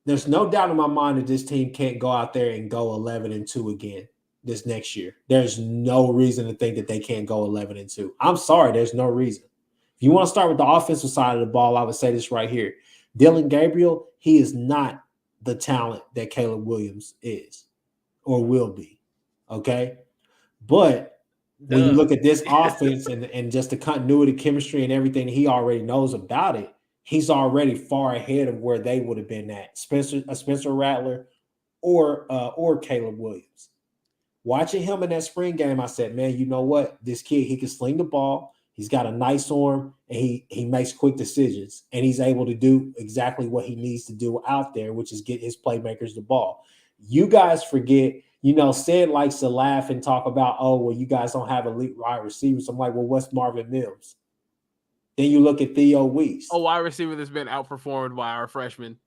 There's no doubt in my mind that this team can't go out there and go 11-2 again this next year. There's no reason to think that they can't go 11-2. I'm sorry, there's no reason. If you want to start with the offensive side of the ball, I would say this right here. Dylan Gabriel, he is not the talent that Caleb Williams is or will be, okay? But when you look at this offense and just the continuity, chemistry, and everything he already knows about it, he's already far ahead of where they would have been at. Spencer Rattler or Caleb Williams. Watching him in that spring game, I said, man, you know what? This kid, he can sling the ball. He's got a nice arm, and he makes quick decisions, and he's able to do exactly what he needs to do out there, which is get his playmakers the ball. You guys forget, Sid likes to laugh and talk about, oh, well, you guys don't have elite wide receivers. I'm like, well, what's Marvin Mims? Then you look at Theo Weiss. A wide receiver that's been outperformed by our freshman.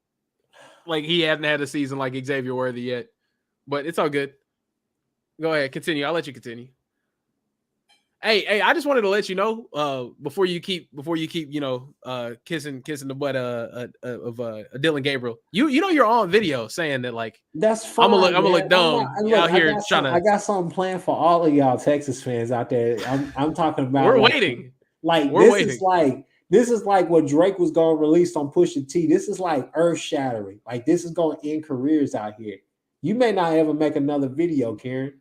Like, he hasn't had a season like Xavier Worthy yet, but it's all good. Go ahead, continue. I'll let you continue. Hey, I just wanted to let you know, before you keep kissing the butt of Dylan Gabriel. You know you're on video saying that, like, that's fine. I'm gonna look dumb out here trying to. I got something planned for all of y'all Texas fans out there. I'm talking about. We're waiting. This is like what Drake was going to release on Pusha T. This is like earth shattering. Like, this is going to end careers out here. You may not ever make another video, Kieran.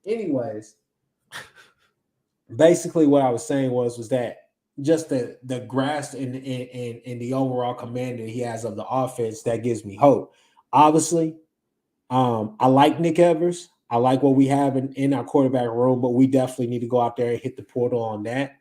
Anyways, basically what I was saying was that just the grasp and the overall command that he has of the offense, that gives me hope. Obviously, I like Nick Evers. I like what we have in our quarterback room, but we definitely need to go out there and hit the portal on that.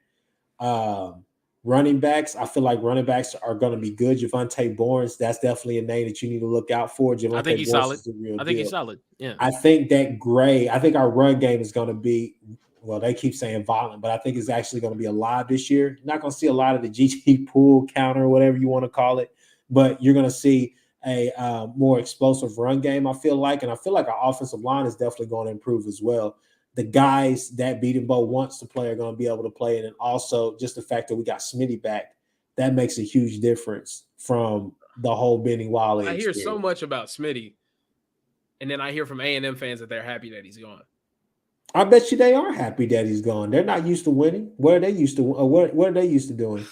Running backs, I feel like running backs are going to be good. Javonte Barnes, that's definitely a name that you need to look out for. I think he's solid. He's solid. Yeah. I think our run game is going to be, well, they keep saying violent, but I think it's actually going to be alive this year. You're not going to see a lot of the GT pool counter, whatever you want to call it, but you're going to see a more explosive run game, I feel like. And I feel like our offensive line is definitely going to improve as well. The guys that Beatonbow wants to play are going to be able to play. And then also just the fact that we got Smitty back, that makes a huge difference from the whole Benny Wiley experience. I hear so much about Smitty, and then I hear from A&M fans that they're happy that he's gone. I bet you they are happy that he's gone. They're not used to winning. What are they used to? What are they used to doing?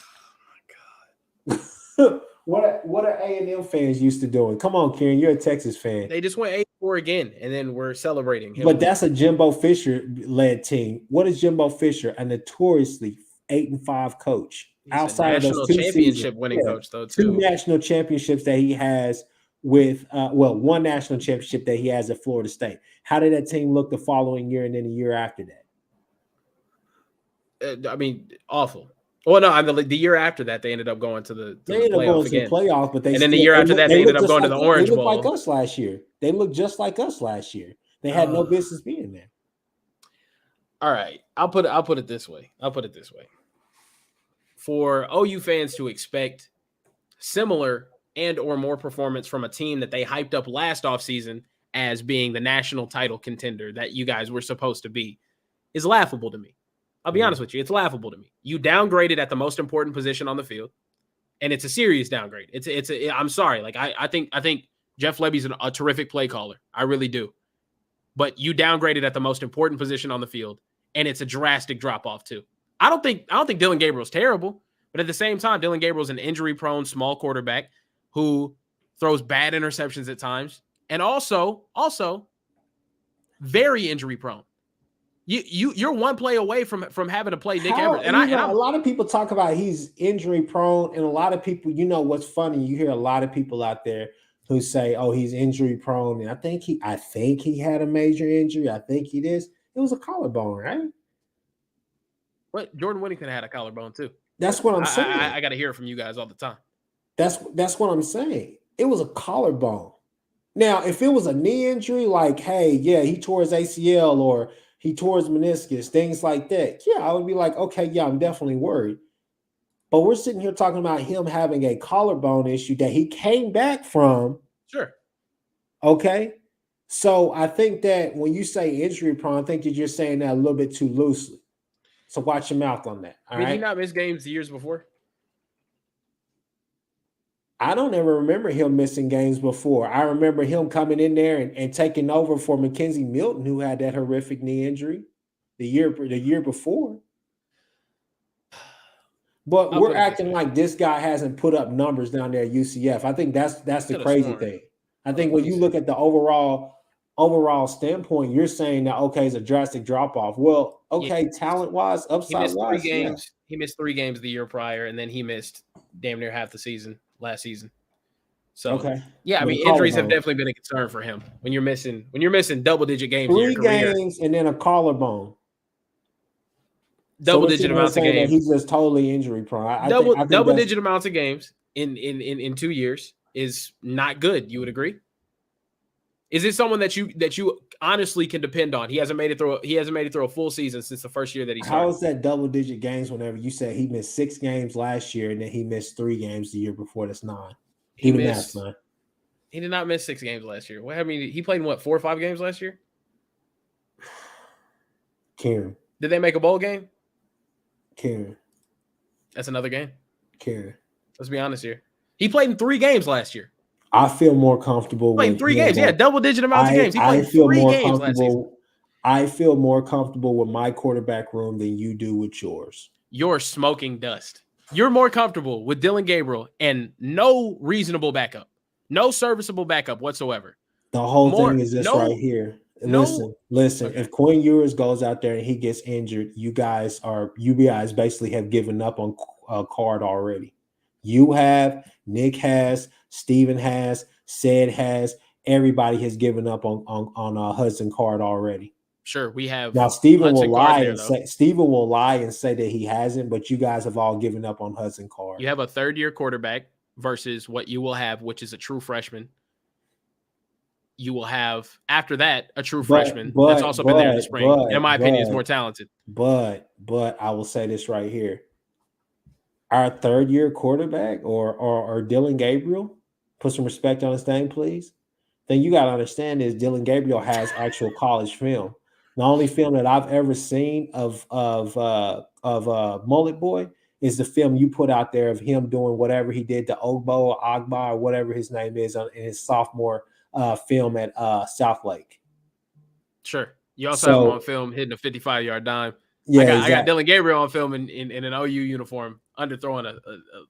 Oh my God. What are A&M fans used to doing? Come on, Kieran, you're a Texas fan. They just went 8-4 again, and then we're celebrating him. But that's a Jimbo Fisher-led team. What is Jimbo Fisher? A notoriously 8-5 coach. He's outside of those 2 championship winning coach, though, too. 2 national championships that he has with, 1 national championship that he has at Florida State. How did that team look the following year and then the year after that? Awful. Well, no, the year after that, they ended up going to the playoff but then the year after that, they ended up going to the Orange Bowl. They looked like us last year. They looked just like us last year. They had no business being there. All right, I'll put it this way. For OU fans to expect similar and or more performance from a team that they hyped up last offseason as being the national title contender that you guys were supposed to be is laughable to me. I'll be honest with you. It's laughable to me. You downgraded at the most important position on the field, and it's a serious downgrade. I'm sorry. Like, I think Jeff Lebby's a terrific play caller. I really do. But you downgraded at the most important position on the field, and it's a drastic drop-off too. I don't think Dylan Gabriel's terrible, but at the same time, Dylan Gabriel's an injury-prone small quarterback who throws bad interceptions at times. And also, very injury prone. You're one play away from having to play Nick Evers. And a lot of people talk about he's injury prone, and a lot of people, what's funny, you hear a lot of people out there who say, "Oh, he's injury prone," and I think he had a major injury. I think he did. It was a collarbone, right? What? Jordan Whittington had a collarbone too. That's what I'm saying. I got to hear it from you guys all the time. That's what I'm saying. It was a collarbone. Now, if it was a knee injury, like, hey, yeah, he tore his ACL or he tore his meniscus, things like that, yeah, I would be like, okay, yeah, I'm definitely worried. But we're sitting here talking about him having a collarbone issue that he came back from. Sure. Okay. So I think that when you say injury prone, I think that you're saying that a little bit too loosely. So watch your mouth on that. Did he not miss games the years before? I don't ever remember him missing games before. I remember him coming in there and taking over for Mackenzie Milton, who had that horrific knee injury the year before. But we're acting like this guy hasn't put up numbers down there at UCF. I think that's the crazy thing. I think when you look at the overall standpoint, you're saying that, okay, it's a drastic drop off. Well, okay, talent-wise, upside-wise, he missed 3 games the year prior, and then he missed damn near half the season last season. So, okay. Yeah, I mean, injuries have definitely been a concern for him. When you're missing double-digit games 3 in your career. games and then a collarbone. Double-digit amounts of games. He's just totally injury prone. Double-digit amounts of games in 2 years is not good. You would agree? Is it someone that you honestly can depend on? He hasn't made it through a full season since the first year that he started. How is that double-digit games whenever you said he missed 6 games last year and then he missed 3 games the year before? That's 9. He did not miss 6 games last year. What? I mean, he played in 4 or 5 games last year? Kieran. Did they make a bowl game? Kieran. That's another game? Kieran. Let's be honest here. He played in 3 games last year. I feel more comfortable with 3 games. Yeah, double-digit amounts of games. He played 3 games last season. I feel more comfortable with my quarterback room than you do with yours. You're smoking dust. You're more comfortable with Dillon Gabriel and no reasonable backup, no serviceable backup whatsoever. The whole thing is this right here. Listen. Okay. If Quinn Ewers goes out there and he gets injured, you guys basically have given up on a card already. You have, Nick has, Steven has, Ced has. Everybody has given up on Hudson Card already. Sure, we have. Now Steven will lie and say that he hasn't, but you guys have all given up on Hudson Card. You have a third-year quarterback versus what you will have, which is a true freshman. You will have, after that, a true freshman that's also been there in the spring. In my opinion, is more talented. But I will say this right here. Our third-year quarterback or Dillon Gabriel, put some respect on his name, please. Thing you got to understand is Dillon Gabriel has actual college film. The only film that I've ever seen of Mullet Boy is the film you put out there of him doing whatever he did to Ogbo or Agba or whatever his name is in his sophomore film at South Lake. Sure. You also have him on film hitting a 55-yard dime. Yeah, I got Dillon Gabriel on film in an OU uniform underthrowing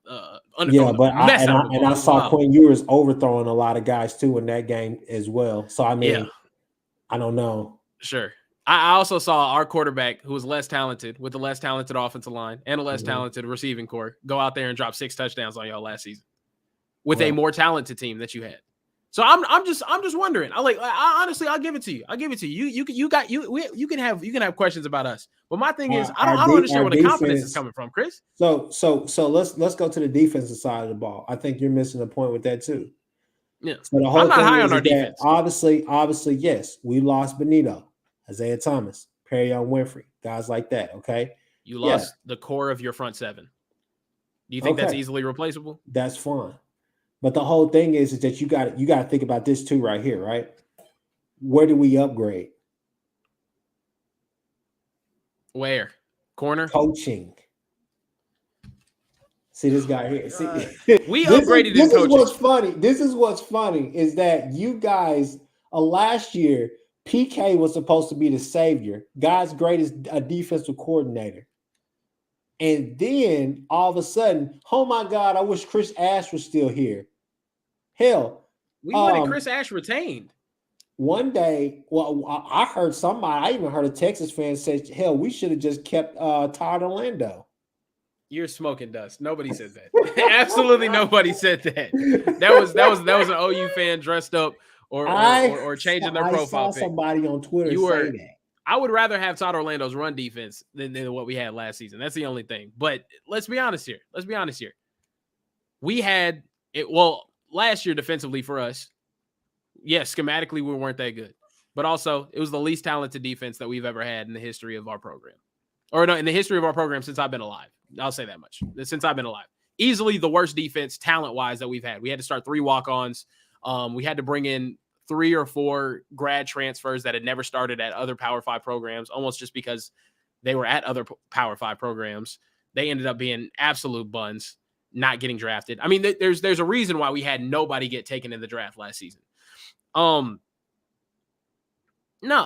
I saw Quinn Ewers overthrowing a lot of guys too in that game as well. So I mean, I don't know. Sure. I also saw our quarterback, who was less talented, with a less talented offensive line and a less talented receiving core, go out there and drop 6 touchdowns on y'all last season with a more talented team that you had. So I'm just wondering. Honestly, I'll give it to you. You can have questions about us, but my thing is I don't understand where the confidence is coming from, Chris. So let's go to the defensive side of the ball. I think you're missing a point with that too. Yeah. So the whole I'm not high on our defense. Obviously, yes, we lost Benito, Isaiah Thomas, Perry Young Winfrey, guys like that. Okay, you lost the core of your front 7. Do you think that's easily replaceable? That's fine. But the whole thing is that you got to think about this too, right here, right? Where do we upgrade? Where? Corner? Coaching. See this guy here. See, we upgraded in coaching. This is what's funny is that you guys last year, PK was supposed to be the savior, God's greatest defensive coordinator. And then all of a sudden, oh my God, I wish Chris Ash was still here. Hell, we wanted Chris Ash retained. one day, well, I heard somebody, I even heard a Texas fan say, hell, we should have just kept Todd Orlando. You're smoking dust. Nobody said that. Absolutely nobody said that. That was an OU fan dressed up or changing their profile pic. Somebody on Twitter say that. I would rather have Todd Orlando's run defense than what we had last season. That's the only thing. But let's be honest here. We had it. Well, last year defensively for us, yes, schematically we weren't that good, but also it was the least talented defense that we've ever had in the history of our program, or no, in the history of our program since I've been alive. I'll say that much. Since I've been alive, easily the worst defense talent-wise that we've had. We had to start 3 walk-ons. We had to bring in 3 or 4 grad transfers that had never started at other Power 5 programs, almost just because they were at other Power 5 programs. They ended up being absolute buns, not getting drafted. I mean, there's a reason why we had nobody get taken in the draft last season. No,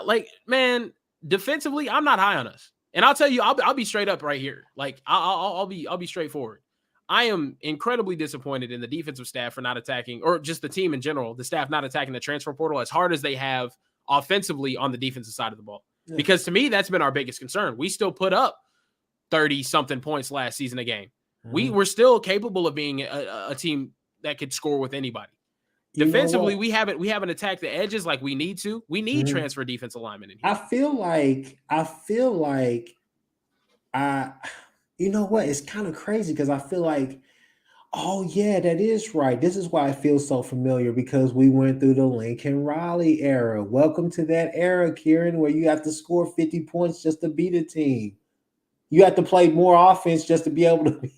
like, man, defensively, I'm not high on us. And I'll tell you, I'll be straight up right here. Like, I'll be straightforward. I am incredibly disappointed in the defensive staff for not attacking, or just the team in general, the staff not attacking the transfer portal as hard as they have offensively on the defensive side of the ball. Yeah. Because to me, that's been our biggest concern. We still put up 30-something points last season a game. Mm-hmm. We were still capable of being a team that could score with anybody. Defensively, we haven't attacked the edges like we need to. We need transfer defensive linemen in here. I feel like you know what? It's kind of crazy because I feel like, oh yeah, that is right. This is why I feel so familiar, because we went through the Lincoln Riley era. Welcome to that era, Kieran, where you have to score 50 points just to beat a team. You have to play more offense just to be able to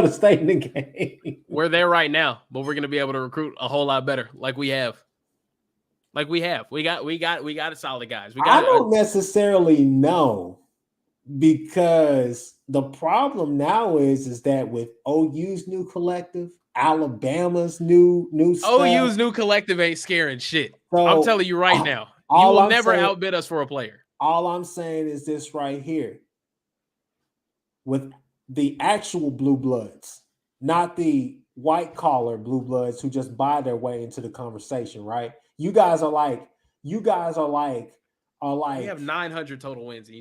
stay in the game. We're there right now, but we're going to be able to recruit a whole lot better, like we have. We got solid guys. I don't necessarily know, because the problem now is that with OU's new collective, Alabama's new stuff, OU's new collective ain't scaring shit. So, I'm telling you right now, you will never outbid us for a player. All I'm saying is this right here. With the actual blue bloods, not the white collar blue bloods who just buy their way into the conversation, right? You guys are like we have 900 total wins. You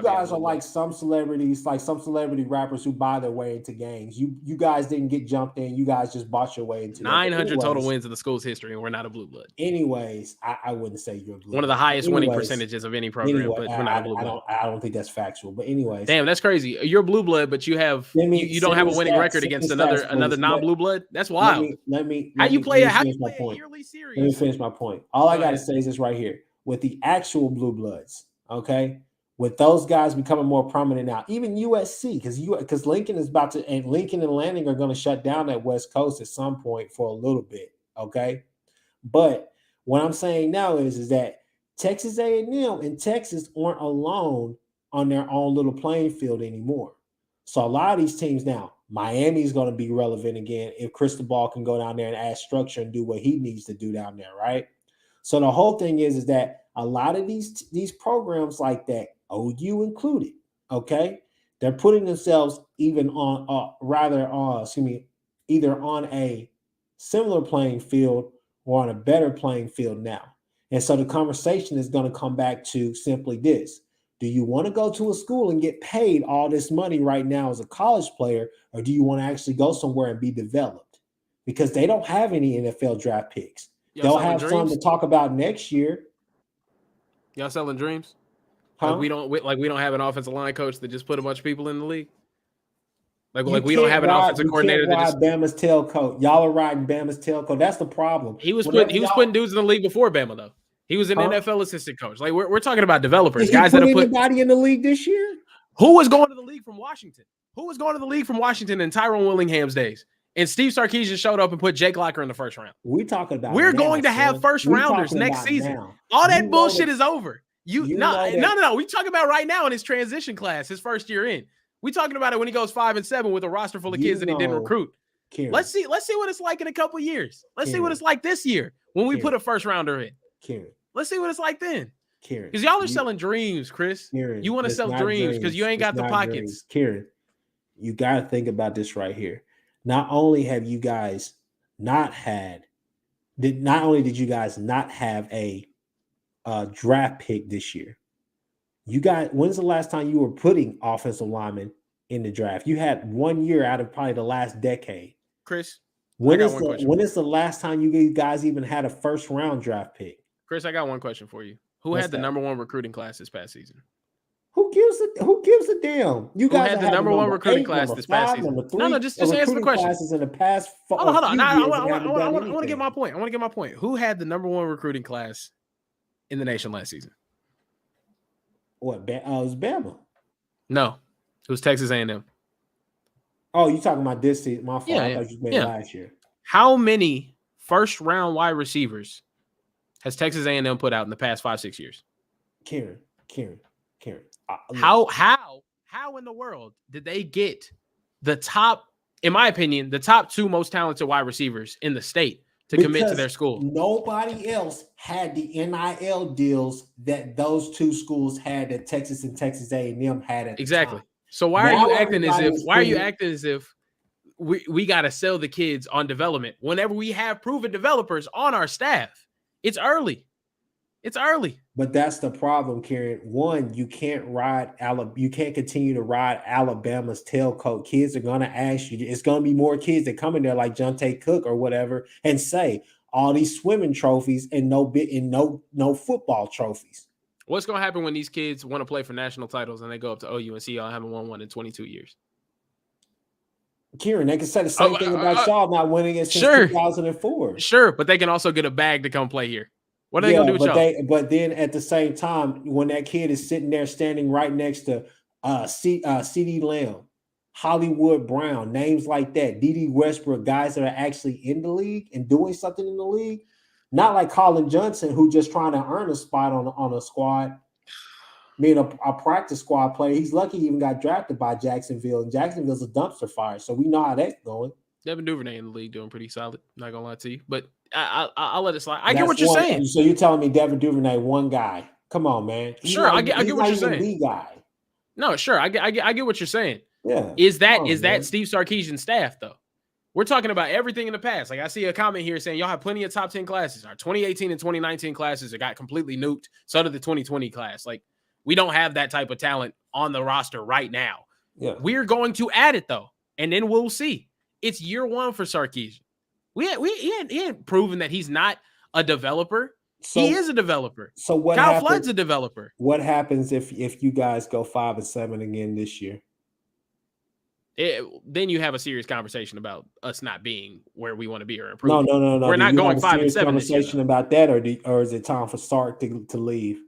guys are like some celebrities, like some celebrity rappers who buy their way into gangs. You guys didn't get jumped in. You guys just bought your way into 900 total wins in the school's history, and we're not a blue blood. Anyways, I wouldn't say you're a blue one of the highest winning percentages of any program, but we're not a blue blood. I don't think that's factual. But anyways, damn, that's crazy. You're blue blood, but you have you don't have a winning record against another non-blue blood. That's wild. Let me play a yearly series? Let me finish my point. All I got to say is this right here. With the actual blue bloods, okay, with those guys becoming more prominent now, even USC, because Lincoln is about to, and Lincoln and Lanning are going to shut down that West Coast at some point for a little bit, okay. But what I'm saying now is that Texas A&M and Texas aren't alone on their own little playing field anymore. So a lot of these teams now, Miami's going to be relevant again if Cristobal can go down there and add structure and do what he needs to do down there, right? So the whole thing is that a lot of these programs like that, OU included, okay, they're putting themselves even on either on a similar playing field or on a better playing field now. And so the conversation is going to come back to simply this. Do you want to go to a school and get paid all this money right now as a college player, or do you want to actually go somewhere and be developed? Because they don't have any NFL draft picks. They'll have some to talk about next year. Y'all selling dreams? Huh? Like we don't have an offensive line coach that just put a bunch of people in the league. Like we don't have an offensive coordinator that just Bama's tailcoat. Y'all are riding Bama's tailcoat. That's the problem. He was putting dudes in the league before Bama though. He was an NFL assistant coach. Like we're talking about developers, guys that have put anybody in the league this year. Who was going to the league from Washington? In Tyrone Willingham's days? And Steve Sarkisian showed up and put Jake Locker in the first round. We're going to have first rounders next season. Now. All that bullshit is over. No. We talking about right now in his transition class, his first year in. We talking about it when he goes 5-7 with a roster full of kids that he didn't recruit. Kieran. Let's see what it's like in a couple years. Let's see what it's like this year when we put a first rounder in. Kieran. Let's see what it's like then. Kieran. Because y'all are selling dreams, Chris. Kieran, you want to sell dreams because you ain't got the pockets. Dreams. Kieran, you got to think about this right here. Not only have you guys not had not only did you guys not have a draft pick this year, when's the last time you were putting offensive linemen in the draft? You had 1 year out of probably the last decade. Chris, When is the last time you guys even had a first round draft pick? Chris, I got one question for you. Who had the number 1 recruiting class this past season? Who gives a damn? You guys had the number 1 recruiting class this past season? Number 3, no, just answer the question. Classes in the past hold on. I want to get my point. Who had the number 1 recruiting class in the nation last season? What? It was Bama. No, it was Texas A&M. Oh, you talking about this season? My fault. Yeah, I thought you meant last year. How many first round wide receivers has Texas A&M put out in the past 5-6 years? Kieran. How in the world did they get the top, in my opinion, the top 2 most talented wide receivers in the state to commit to their school? Nobody else had the NIL deals that those 2 schools had, that Texas and Texas A&M had at the time. So why are you acting as if we got to sell the kids on development whenever we have proven developers on our staff? It's early. But that's the problem, Kieran. One, you can't continue to ride Alabama's tailcoat. Kids are gonna ask you. It's gonna be more kids that come in there like Jonte Cook or whatever and say all these swimming trophies and no football trophies. What's gonna happen when these kids want to play for national titles and they go up to OU and see y'all haven't won one in 22 years? Kieran, they can say the same thing about y'all not winning it since 2004. Sure, but they can also get a bag to come play here. What are they gonna do with y'all? But then at the same time, when that kid is sitting there standing right next to CeeDee Lamb, Hollywood Brown, names like that, D.D. Westbrook, guys that are actually in the league and doing something in the league, not like Colin Johnson, who just trying to earn a spot on a squad, being a practice squad player. He's lucky he even got drafted by Jacksonville, and Jacksonville's a dumpster fire, so we know how that's going. Devin Duvernay in the league doing pretty solid. Not gonna lie to you, but I'll let it slide. I get what you're saying. So you're telling me Devin Duvernay, one guy? Come on, man. I get what you're saying. The guy. No, sure. I get what you're saying. Yeah. Is that Steve Sarkisian's staff though? We're talking about everything in the past. Like I see a comment here saying y'all have plenty of top 10 classes. Our 2018 and 2019 classes got completely nuked. So did the 2020 class. Like we don't have that type of talent on the roster right now. Yeah. We're going to add it though, and then we'll see. It's year 1 for Sarkisian. He ain't proven that he's not a developer. He is a developer. So what? Kyle Flood's a developer. What happens if you guys go 5-7 again this year? Then you have a serious conversation about us not being where we want to be or improving. No. We're not going 5-7. Conversation about that, or is it time for Sark to leave?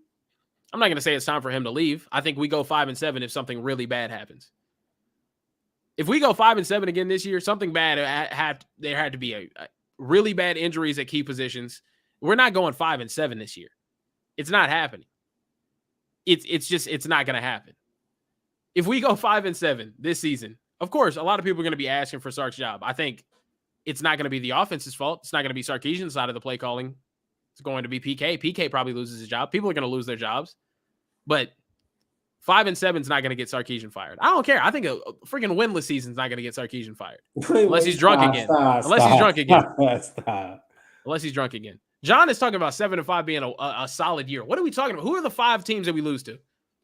I'm not going to say it's time for him to leave. I think we go 5-7 if something really bad happens. If we go 5-7 again this year, something bad there had to be a really bad injuries at key positions. We're not going 5-7 this year. It's not happening. It's not going to happen. If we go 5-7 this season, of course, a lot of people are going to be asking for Sark's job. I think it's not going to be the offense's fault. It's not going to be Sarkisian's side of the play calling. It's going to be PK. PK probably loses his job. People are going to lose their jobs, but 5-7 is not going to get Sarkisian fired. I don't care. I think a freaking winless season is not going to get Sarkisian fired unless he's drunk again. Unless he's drunk again. John is talking about 7-5 being a solid year. What are we talking about? Who are the 5 teams that we lose to?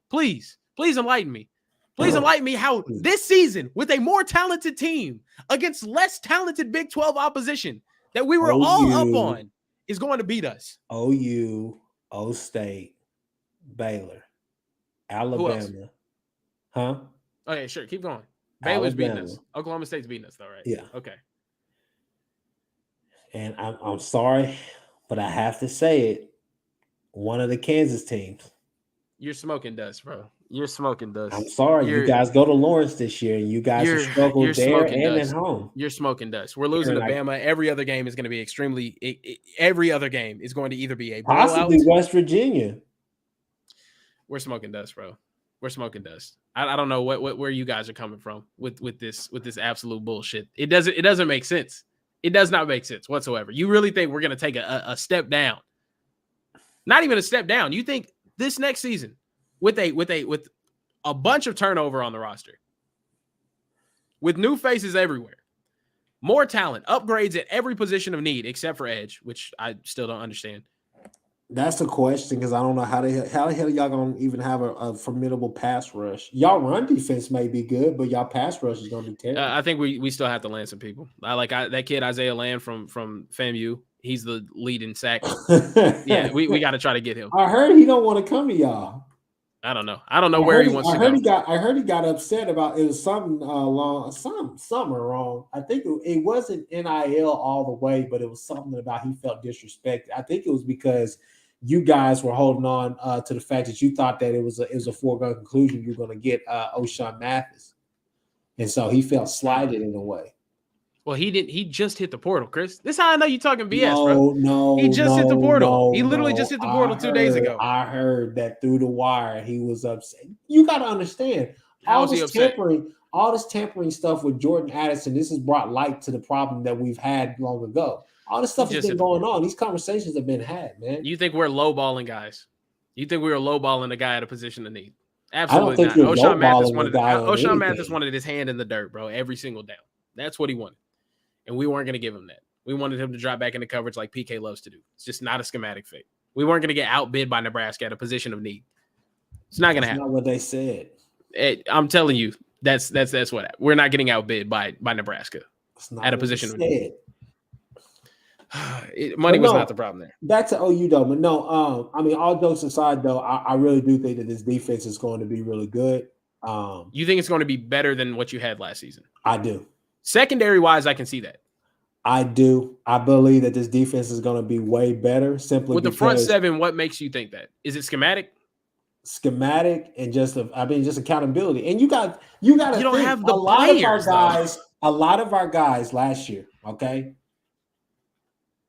Please enlighten me. Please enlighten me how this season, with a more talented team against less talented Big 12 opposition that we were all up on, is going to beat us. OU, O State, Baylor, Alabama. Huh? Okay, sure. Keep going. Baylor's beating us. Oklahoma State's beating us, though, right? Yeah. Okay. And I'm sorry, but I have to say it. One of the Kansas teams. You're smoking dust, bro. You're smoking dust. I'm sorry. You guys go to Lawrence this year, and you guys have struggled there and dust. at home. You're smoking dust. We're losing to Bama. Every other game is going to be every other game is going to either be a blowout. Possibly West Virginia. We're smoking dust, bro. We're smoking dust. I don't know where you guys are coming from with this absolute bullshit. It doesn't make sense. It does not make sense whatsoever. You really think we're going to take a step down? Not even a step down. You think this next season with a bunch of turnover on the roster, with new faces everywhere, More talent, upgrades at every position of need except for edge, which I still don't understand. That's the question because I don't know how the hell y'all gonna even have a formidable pass rush. Y'all run defense may be good, but y'all pass rush is gonna be terrible. I think we still have to land some people. That kid Isaiah Land from FAMU. He's the lead in sacks. Yeah, we got to try to get him. I heard he don't want to come to y'all. I don't know where he wants to go. I heard he got upset about it was something something wrong. I think it wasn't NIL all the way, but it was something about he felt disrespected. I think it was because you guys were holding on to the fact that you thought that it was a foregone conclusion you're going to get O'Shawn Mathis, and so he felt slighted in a way. Well, he didn't. He just hit the portal, Chris. This is how I know you're talking BS, bro. No, he just hit the portal. He literally just hit the portal 2 days ago. I heard that through the wire. He was upset. You got to understand all this tampering stuff with Jordan Addison. This has brought light to the problem that we've had long ago. All this stuff has been going on. These conversations have been had, man. You think we're lowballing guys? You think we were lowballing a guy at a position of need? Absolutely not. O'Shawn Mathis wanted his hand in the dirt, bro, every single down. That's what he wanted. And we weren't going to give him that. We wanted him to drop back into coverage like PK loves to do. It's just not a schematic fit. We weren't going to get outbid by Nebraska at a position of need. It's not going to happen. That's not what they said. I'm telling you, that's what we're not getting outbid by Nebraska at a position of need. Money was not the problem there. Back to OU though, but no, I mean, all jokes aside though, I really do think that this defense is going to be really good. You think it's going to be better than what you had last season? I do. Secondary wise, I can see that. I do. I believe that this defense is going to be way better simply with the front seven. What makes you think that? Is it schematic? Schematic and just accountability. And you don't have the players. A lot of our guys last year, okay,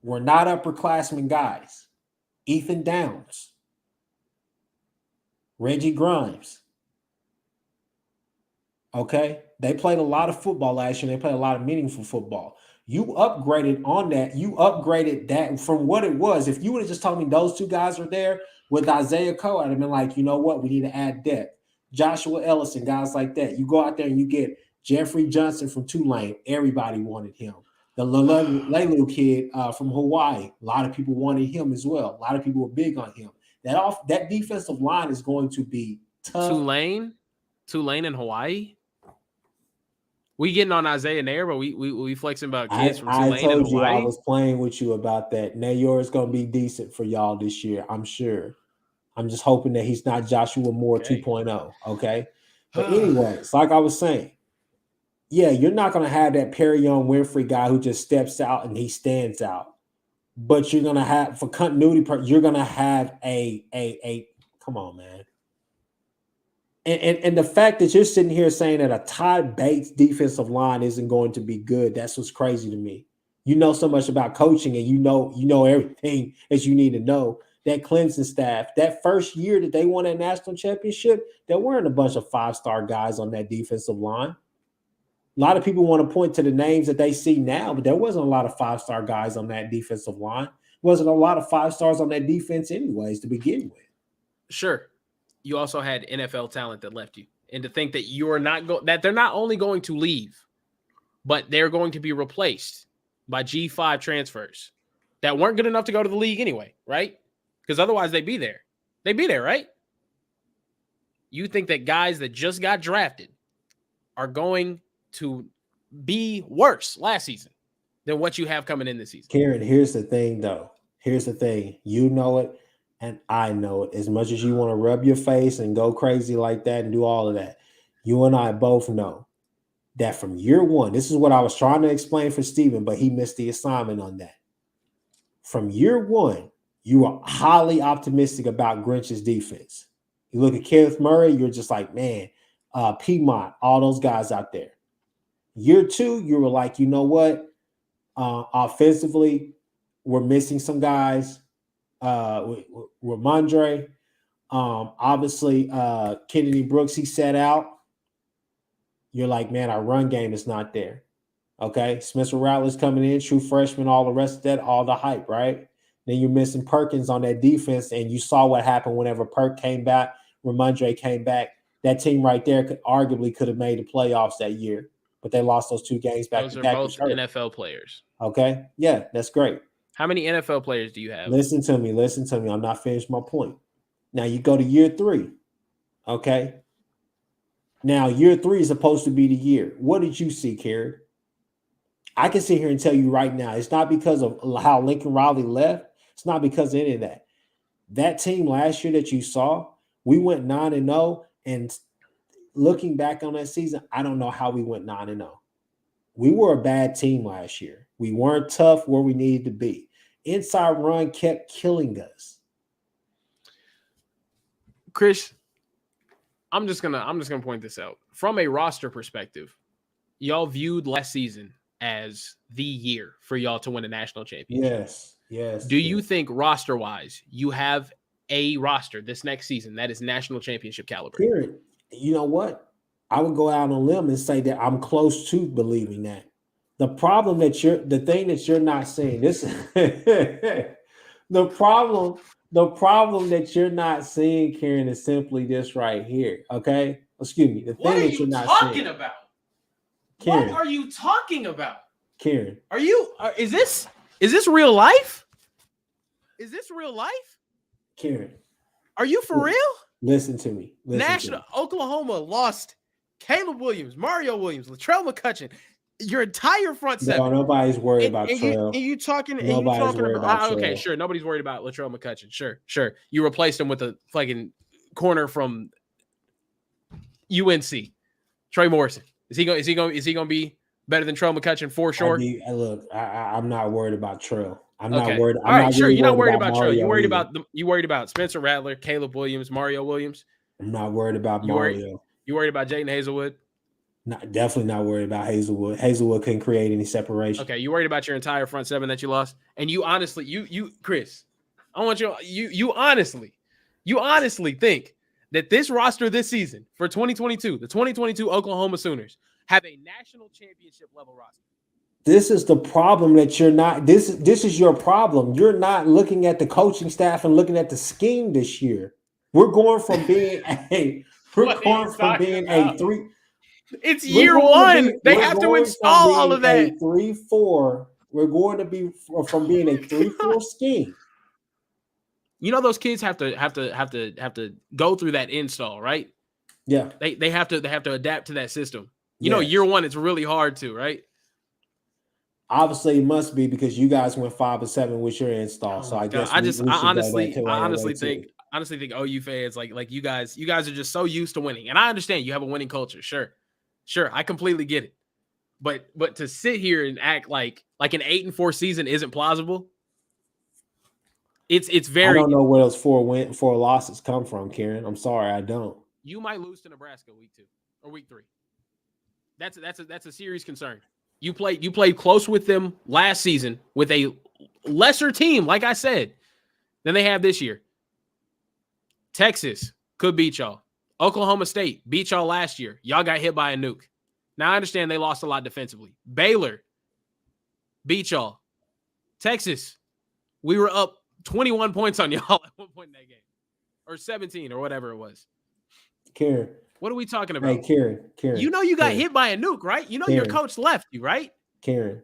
were not upperclassmen guys. Ethan Downs, Reggie Grimes. Okay, they played a lot of football last year. They played a lot of meaningful football. You upgraded on that. You upgraded that from what it was. If you would have just told me those two guys were there with Isaiah Coe, I'd have been like, you know what? We need to add depth. Joshua Ellison, guys like that. You go out there and you get Jeffrey Johnson from Tulane. Everybody wanted him. The Lelu kid from Hawaii. A lot of people wanted him as well. A lot of people were big on him. That defensive line is going to be tough. Tulane in Hawaii. We getting on Isaiah Nair, but we flexing about kids from Tulane I told and Hawaii. I was playing with you about that. Nayor is going to be decent for y'all this year, I'm sure. I'm just hoping that he's not Joshua Moore 2.0, okay? But anyways, like I was saying, yeah, you're not going to have that Perry Young Winfrey guy who just steps out and he stands out. But you're going to have, for continuity, you're going to have a come on, man. And the fact that you're sitting here saying that a Todd Bates defensive line isn't going to be good, that's what's crazy to me. You know so much about coaching and you know everything that you need to know. That Clemson staff, that first year that they won that national championship, there weren't a bunch of five-star guys on that defensive line. A lot of people want to point to the names that they see now, but there wasn't a lot of five-star guys on that defensive line. Wasn't a lot of five stars on that defense anyways to begin with. Sure. You also had NFL talent that left you. And to think that that they're not only going to leave, but they're going to be replaced by G5 transfers that weren't good enough to go to the league anyway, right? Because otherwise they'd be there. They'd be there, right? You think that guys that just got drafted are going to be worse last season than what you have coming in this season? Kieran, here's the thing, though. Here's the thing. You know it, and I know it. As much as you want to rub your face and go crazy like that and do all of that, you and I both know that from year one, this is what I was trying to explain for Steven, but he missed the assignment on that. From year one, you are highly optimistic about Grinch's defense. You look at Kenneth Murray, you're just like, man, Piedmont, all those guys out there. Year two, you were like, you know what? Offensively, we're missing some guys. Ramondre, obviously, Kennedy Brooks, he set out. You're like, man, our run game is not there. Okay, Spencer Rattler's coming in, true freshman, all the rest of that, all the hype, right? Then you're missing Perkins on that defense, and you saw what happened whenever Perk came back, Ramondre came back. That team right there could have made the playoffs that year. but they lost those 2 games back Those to are back. both NFL players. Okay, yeah, that's great. How many NFL players do you have? Listen to me. I'm not finished my point. Now you go to year 3. Okay. Now year 3 is supposed to be the year. What did you see, Kieran? I can sit here and tell you right now, it's not because of how Lincoln Riley left. It's not because of any of that. That team last year that you saw, we went 9-0, and looking back on that season, I don't know how we went 9-0. We were a bad team last year. We weren't tough where we needed to be. Inside run kept killing us. Chris, I'm just gonna point this out. From a roster perspective, y'all viewed last season as the year for y'all to win a national championship. Yes. Do you think roster-wise, you have a roster this next season that is national championship caliber? Kieran, you know what? I would go out on a limb and say that I'm close to believing that. The thing that you're not seeing, the problem that you're not seeing, Kieran, is simply this right here. Okay, excuse me. The what thing are that you're you not talking seeing, about? Kieran, What are you talking about, Kieran? Is this real life? Is this real life? Kieran, are you for real? Listen to me. Oklahoma lost Caleb Williams, Mario Williams, Latrell McCutcheon, your entire front seven. No, nobody's worried about Trell. You talking about okay, Trell. sure. Nobody's worried about Latrell McCutcheon. Sure. You replaced him with a fucking corner from UNC. Trey Morrison. Is he going to be better than Trell McCutcheon for sure? I'm not worried about Trell. I'm okay. not worried. All right, sure. You're not worried about Trell. You worried about Spencer Rattler, Caleb Williams, Mario Williams. I'm not worried about Mario. You worried about Jaden Hazelwood? Definitely not worried about Hazelwood. Hazelwood couldn't create any separation. Okay, you worried about your entire front seven that you lost, and you honestly, Chris, I want you honestly think that this roster this season for 2022, the 2022 Oklahoma Sooners, have a national championship level roster? This is the problem that you're not. This is your problem. You're not looking at the coaching staff and looking at the scheme this year. We're going from being a three. It's year one. They have to install all of that. 3-4. We're going to be from being a 3-4 scheme. You know those kids have to go through that install, right? Yeah. They have to adapt to that system. You know, year one, it's really hard to, right? Obviously, it must be because you guys went 5-7 with your install. So I guess I honestly think OU fans like you guys are just so used to winning, and I understand you have a winning culture. Sure, I completely get it. But to sit here and act like an 8-4 season isn't plausible, it's very. I don't know where those four losses come from, Kieran. I'm sorry, I don't. You might lose to Nebraska week 2 or week 3. That's a serious concern. You played close with them last season with a lesser team, like I said, than they have this year. Texas could beat y'all. Oklahoma State beat y'all last year. Y'all got hit by a nuke. Now I understand they lost a lot defensively. Baylor beat y'all. Texas, we were up 21 points on y'all at one point in that game. Or 17 or whatever it was. Kieran. What are we talking about? Hey, Kieran. You know you got hit by a nuke, right? You know your coach left you, right? Kieran.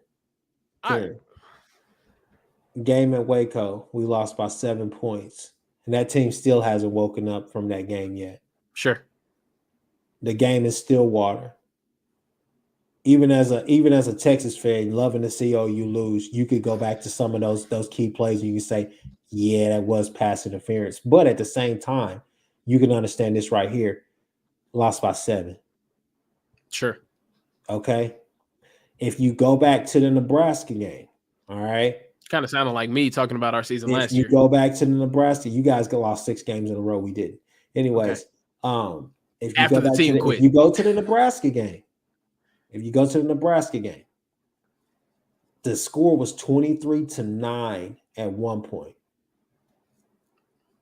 Game at Waco, we lost by 7 points. And that team still hasn't woken up from that game yet. Sure. The game is still water. Even as a Texas fan, loving to see OU lose, you could go back to some of those key plays and you can say, yeah, that was pass interference. But at the same time, you can understand this right here. Lost by 7. Sure. Okay. If you go back to the Nebraska game, all right. Kind of sounded like me talking about our season last year. If you go back to the Nebraska, you guys lost 6 games in a row. We didn't. Anyways, if you go to the Nebraska game, the score was 23-9 at one point.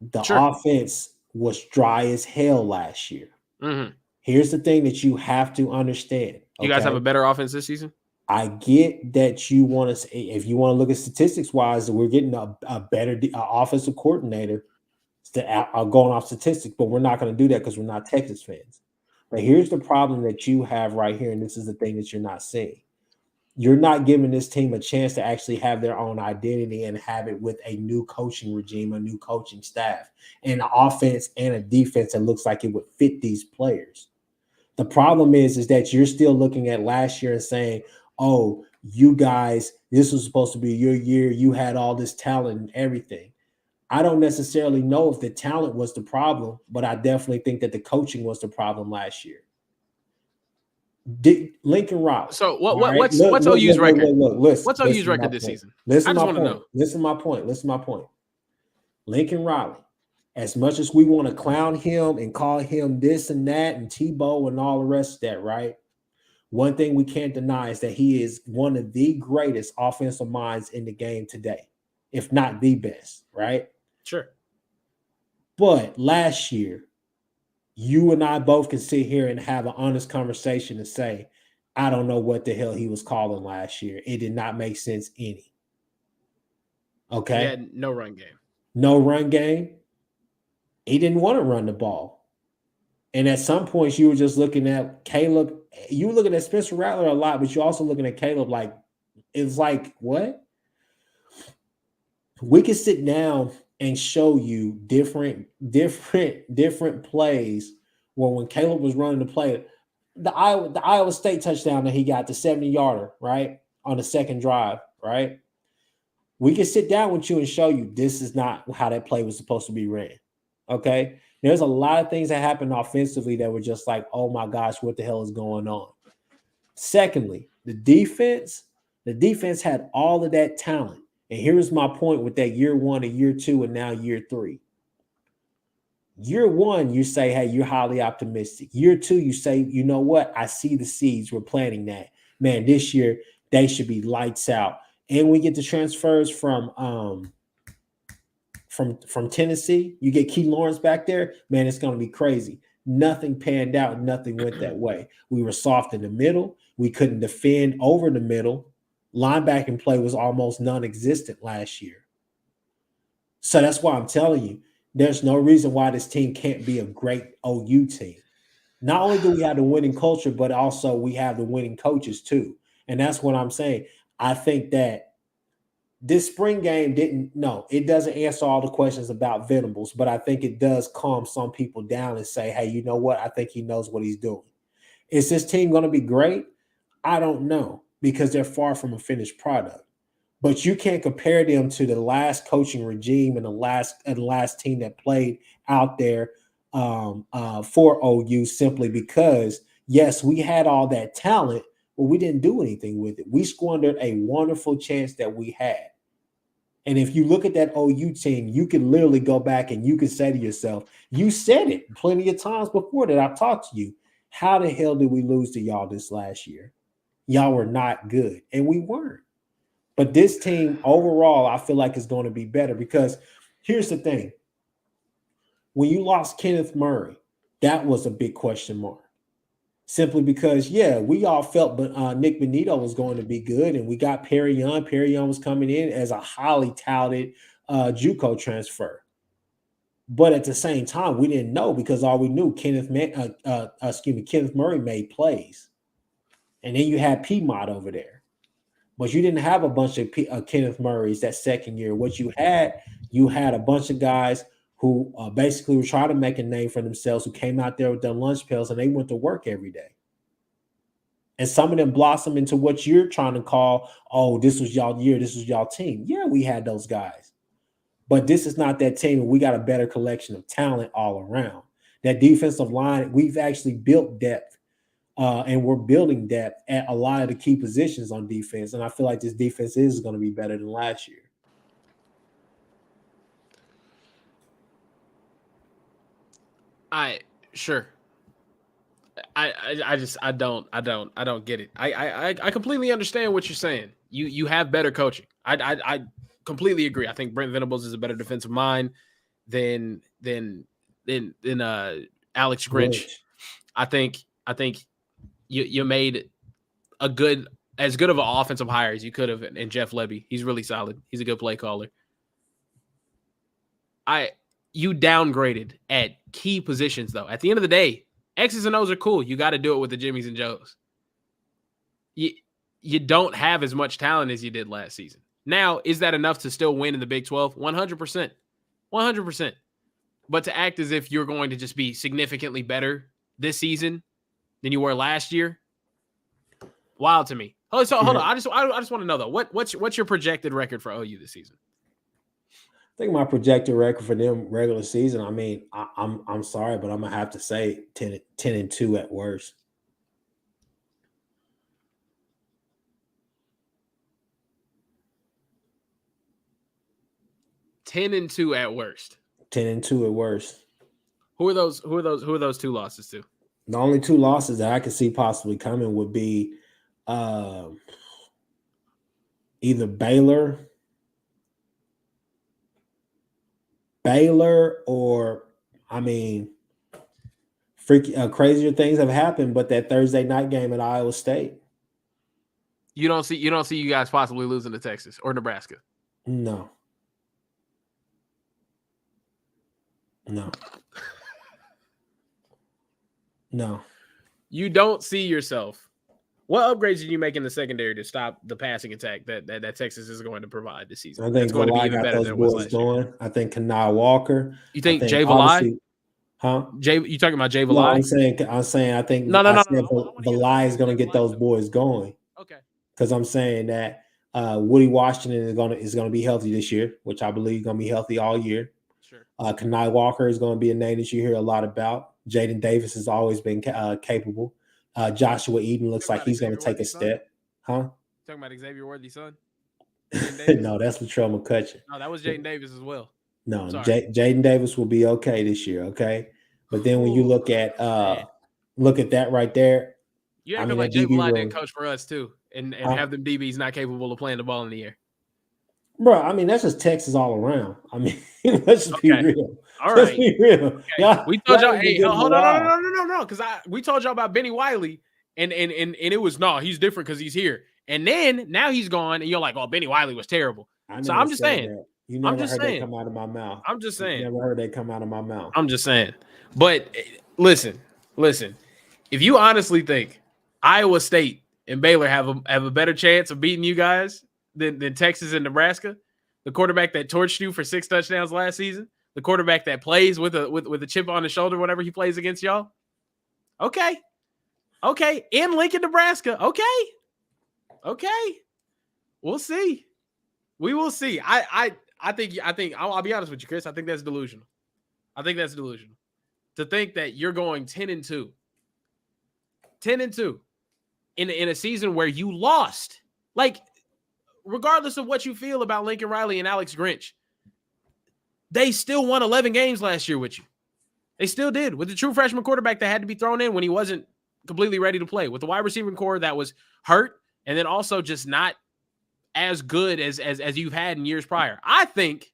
The offense was dry as hell last year. Mm-hmm. Here's the thing that you have to understand. You guys have a better offense this season? I get that you want to, if you want to look at statistics wise, we're getting a better offensive coordinator going off statistics, but we're not going to do that because we're not Texas fans. But here's the problem that you have right here, and this is the thing that you're not seeing. You're not giving this team a chance to actually have their own identity and have it with a new coaching regime, a new coaching staff, and an offense and a defense that looks like it would fit these players. The problem is that you're still looking at last year and saying, oh, you guys, this was supposed to be your year. You had all this talent and everything. I don't necessarily know if the talent was the problem, but I definitely think that the coaching was the problem last year. Lincoln Riley. So what's OU's record? What's OU's record this season? I just want to know. Listen to my point. Lincoln Riley, as much as we want to clown him and call him this and that and Tebow and all the rest of that, right? One thing we can't deny is that he is one of the greatest offensive minds in the game today, if not the best, right? Sure. But last year, you and I both can sit here and have an honest conversation and say, I don't know what the hell he was calling last year. It did not make sense any. Okay? He had no run game. No run game. He didn't want to run the ball. And at some points, you were just looking at Caleb. You were looking at Spencer Rattler a lot, but you're also looking at Caleb like, it's like, what? We can sit down and show you different plays where when Caleb was running the play, the Iowa State touchdown that he got, the 70-yarder, right, on the second drive, right? We can sit down with you and show you this is not how that play was supposed to be ran, okay? There's a lot of things that happened offensively that were just like, oh, my gosh, what the hell is going on? Secondly, the defense had all of that talent. And here's my point with that year one and year two and now year three. Year one, you say, hey, you're highly optimistic. Year two, you say, you know what? I see the seeds. We're planting that. Man, this year, they should be lights out. And we get the transfers from Tennessee. You get Key Lawrence back there. Man, it's going to be crazy. Nothing panned out. Nothing went that way. We were soft in the middle. We couldn't defend over the middle. Linebacking play was almost non-existent last year. So that's why I'm telling you, there's no reason why this team can't be a great OU team. Not only do we have the winning culture, but also we have the winning coaches too. And that's what I'm saying. I think that this spring game it doesn't answer all the questions about Venables, but I think it does calm some people down and say, hey, you know what? I think he knows what he's doing. Is this team going to be great? I don't know, because they're far from a finished product. But you can't compare them to the last coaching regime and the last team that played out there for OU, simply because, yes, we had all that talent, but we didn't do anything with it. We squandered a wonderful chance that we had. And if you look at that OU team, you can literally go back and you can say to yourself, you said it plenty of times before that I've talked to you. How the hell did we lose to y'all this last year? Y'all were not good, and we weren't. But this team overall, I feel like is going to be better, because here's the thing. When you lost Kenneth Murray, that was a big question mark. Simply because, yeah, we all felt Nick Benito was going to be good, and we got Perry Young. Perry Young was coming in as a highly touted JUCO transfer. But at the same time, we didn't know, because all we knew, Kenneth Murray made plays. And then you had Piedmont over there. But you didn't have a bunch of Kenneth Murrays that second year. What you had a bunch of guys who basically were trying to make a name for themselves, who came out there with their lunch pails and they went to work every day. And some of them blossomed into what you're trying to call, oh, this was y'all year, this was y'all team. Yeah, we had those guys. But this is not that team. We got a better collection of talent all around. That defensive line, we've actually built depth. And we're building depth at a lot of the key positions on defense. And I feel like this defense is going to be better than last year. I don't get it. I completely understand what you're saying. You have better coaching. I completely agree. I think Brent Venables is a better defensive mind than Alex Grinch. I think you made as good of an offensive hire as you could have in Jeff Lebby. He's really solid. He's a good play caller. You downgraded at key positions, though. At the end of the day, X's and O's are cool. You got to do it with the Jimmies and Joes. You don't have as much talent as you did last season. Now, is that enough to still win in the Big 12? 100%. 100%. But to act as if you're going to just be significantly better this season than you were last year, wild to me. Hold on. I just want to know though, what's your projected record for OU this season? I think my projected record for them regular season, I mean, I'm sorry, but I'm gonna have to say 10-2 at worst. 10-2 at worst. 10-2 at worst. Who are those 2 losses to? The only 2 losses that I could see possibly coming would be either Baylor or, I mean, crazier things have happened, but that Thursday night game at Iowa State. You don't see you guys possibly losing to Texas or Nebraska? No. You don't see yourself. What upgrades did you make in the secondary to stop the passing attack that Texas is going to provide this season? I think it's going to be even better than it was last year. I think Kanai Walker. You think Jay Valai? Huh? You talking about Jay Valai? No, I'm saying I think Valai is going to get those boys going. Okay. Because I'm saying that Woody Washington is going to be healthy this year, which I believe is going to be healthy all year. Sure. Kanai Walker is going to be a name that you hear a lot about. Jaden Davis has always been capable. Joshua Eden looks like he's going to take a step. Huh? Talking about Xavier Worthy's son? No, that's Latrell McCutcheon. No, that was Jaden Davis as well. No, Jaden Davis will be okay this year, okay? But then when you look at that right there, you acting like Jay Valai didn't coach for us too, and have them DBs not capable of playing the ball in the air. Bro, I mean, that's just Texas all around. I mean, let's just be real. All right. Let's be real. Okay. We told y'all, hey, hold on, no, because we told y'all about Benny Wiley, and it was, no, he's different because he's here. And then now he's gone, and you're like, oh, Benny Wiley was terrible. So I'm just saying. That. You never heard that come out of my mouth. I'm just saying. You never heard that come out of my mouth. I'm just saying. But listen. If you honestly think Iowa State and Baylor have a better chance of beating you guys than Texas and Nebraska, the quarterback that torched you for 6 touchdowns last season, the quarterback that plays with a chip on his shoulder whenever he plays against y'all, okay, in Lincoln, Nebraska, okay, we'll see. We will see. I think I'll be honest with you, Chris. I think that's delusional. To think that you're going 10-2 in a season where you lost. Like, regardless of what you feel about Lincoln Riley and Alex Grinch, they still won 11 games last year with you. They still did, with the true freshman quarterback that had to be thrown in when he wasn't completely ready to play, with the wide receiving core that was hurt, and then also just not as good as you've had in years prior. I think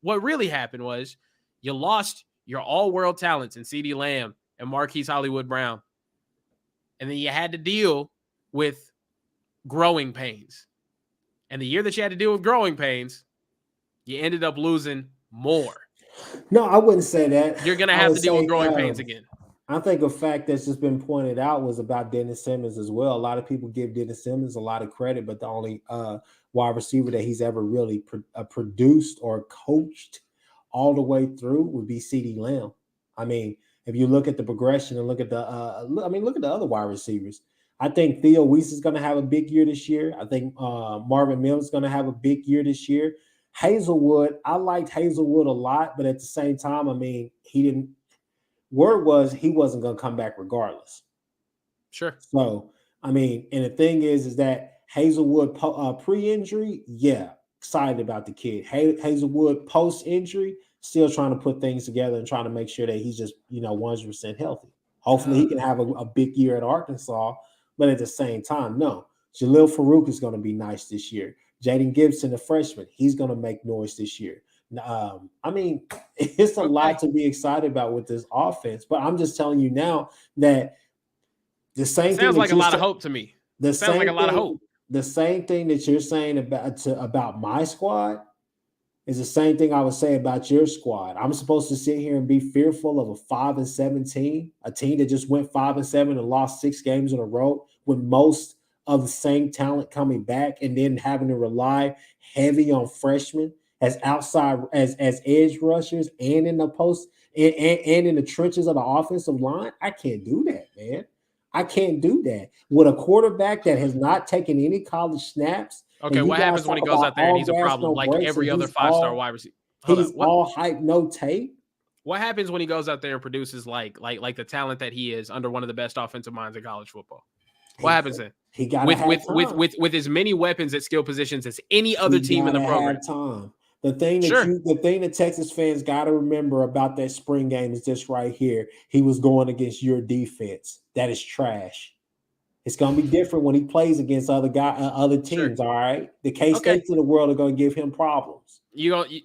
what really happened was you lost your all-world talents in CeeDee Lamb and Marquise Hollywood Brown. And then you had to deal with growing pains. And the year that you had to deal with growing pains, you ended up losing more. No, I wouldn't say that. You're going to have to deal with growing pains again. I think a fact that's just been pointed out was about Dennis Simmons as well. A lot of people give Dennis Simmons a lot of credit, but the only wide receiver that he's ever really produced or coached all the way through would be CeeDee Lamb. I mean, if you look at the progression and look at the other wide receivers, I think Theo Weiss is going to have a big year this year. I think Marvin Mims is going to have a big year this year. Hazelwood, I liked Hazelwood a lot, but at the same time, I mean, word was he wasn't going to come back regardless. Sure. So, I mean, and the thing is that Hazelwood pre-injury, yeah, excited about the kid. Hazelwood post-injury, still trying to put things together and trying to make sure that he's just, 100% healthy. Hopefully he can have a big year at Arkansas, but at the same time, no. Jalil Farouk is going to be nice this year. Jaden Gibson, the freshman, he's going to make noise this year. I mean, it's a lot to be excited about with this offense, but I'm just telling you now that the same thing sounds like a lot of hope to me. Sounds like a lot of hope. The same thing that you're saying about my squad It's the same thing I would say about your squad. I'm supposed to sit here and be fearful of a 5-7 team, a team that just went 5-7 and lost 6 games in a row, with most of the same talent coming back, and then having to rely heavy on freshmen as outside as edge rushers and in the post and in the trenches of the offensive line. I can't do that, man. I can't do that with a quarterback that has not taken any college snaps. Okay, what happens when he goes out there and he's a problem like every other 5-star wide receiver? He's all hype, no tape. What happens when he goes out there and produces like the talent that he is under one of the best offensive minds in college football? What happens then? He got with as many weapons at skill positions as any other team in the program. Time. The thing that Texas fans got to remember about that spring game is this right here. He was going against your defense. That is trash. It's going to be different when he plays against other teams. Sure. All right, the K-States of the world are going to give him problems. Okay.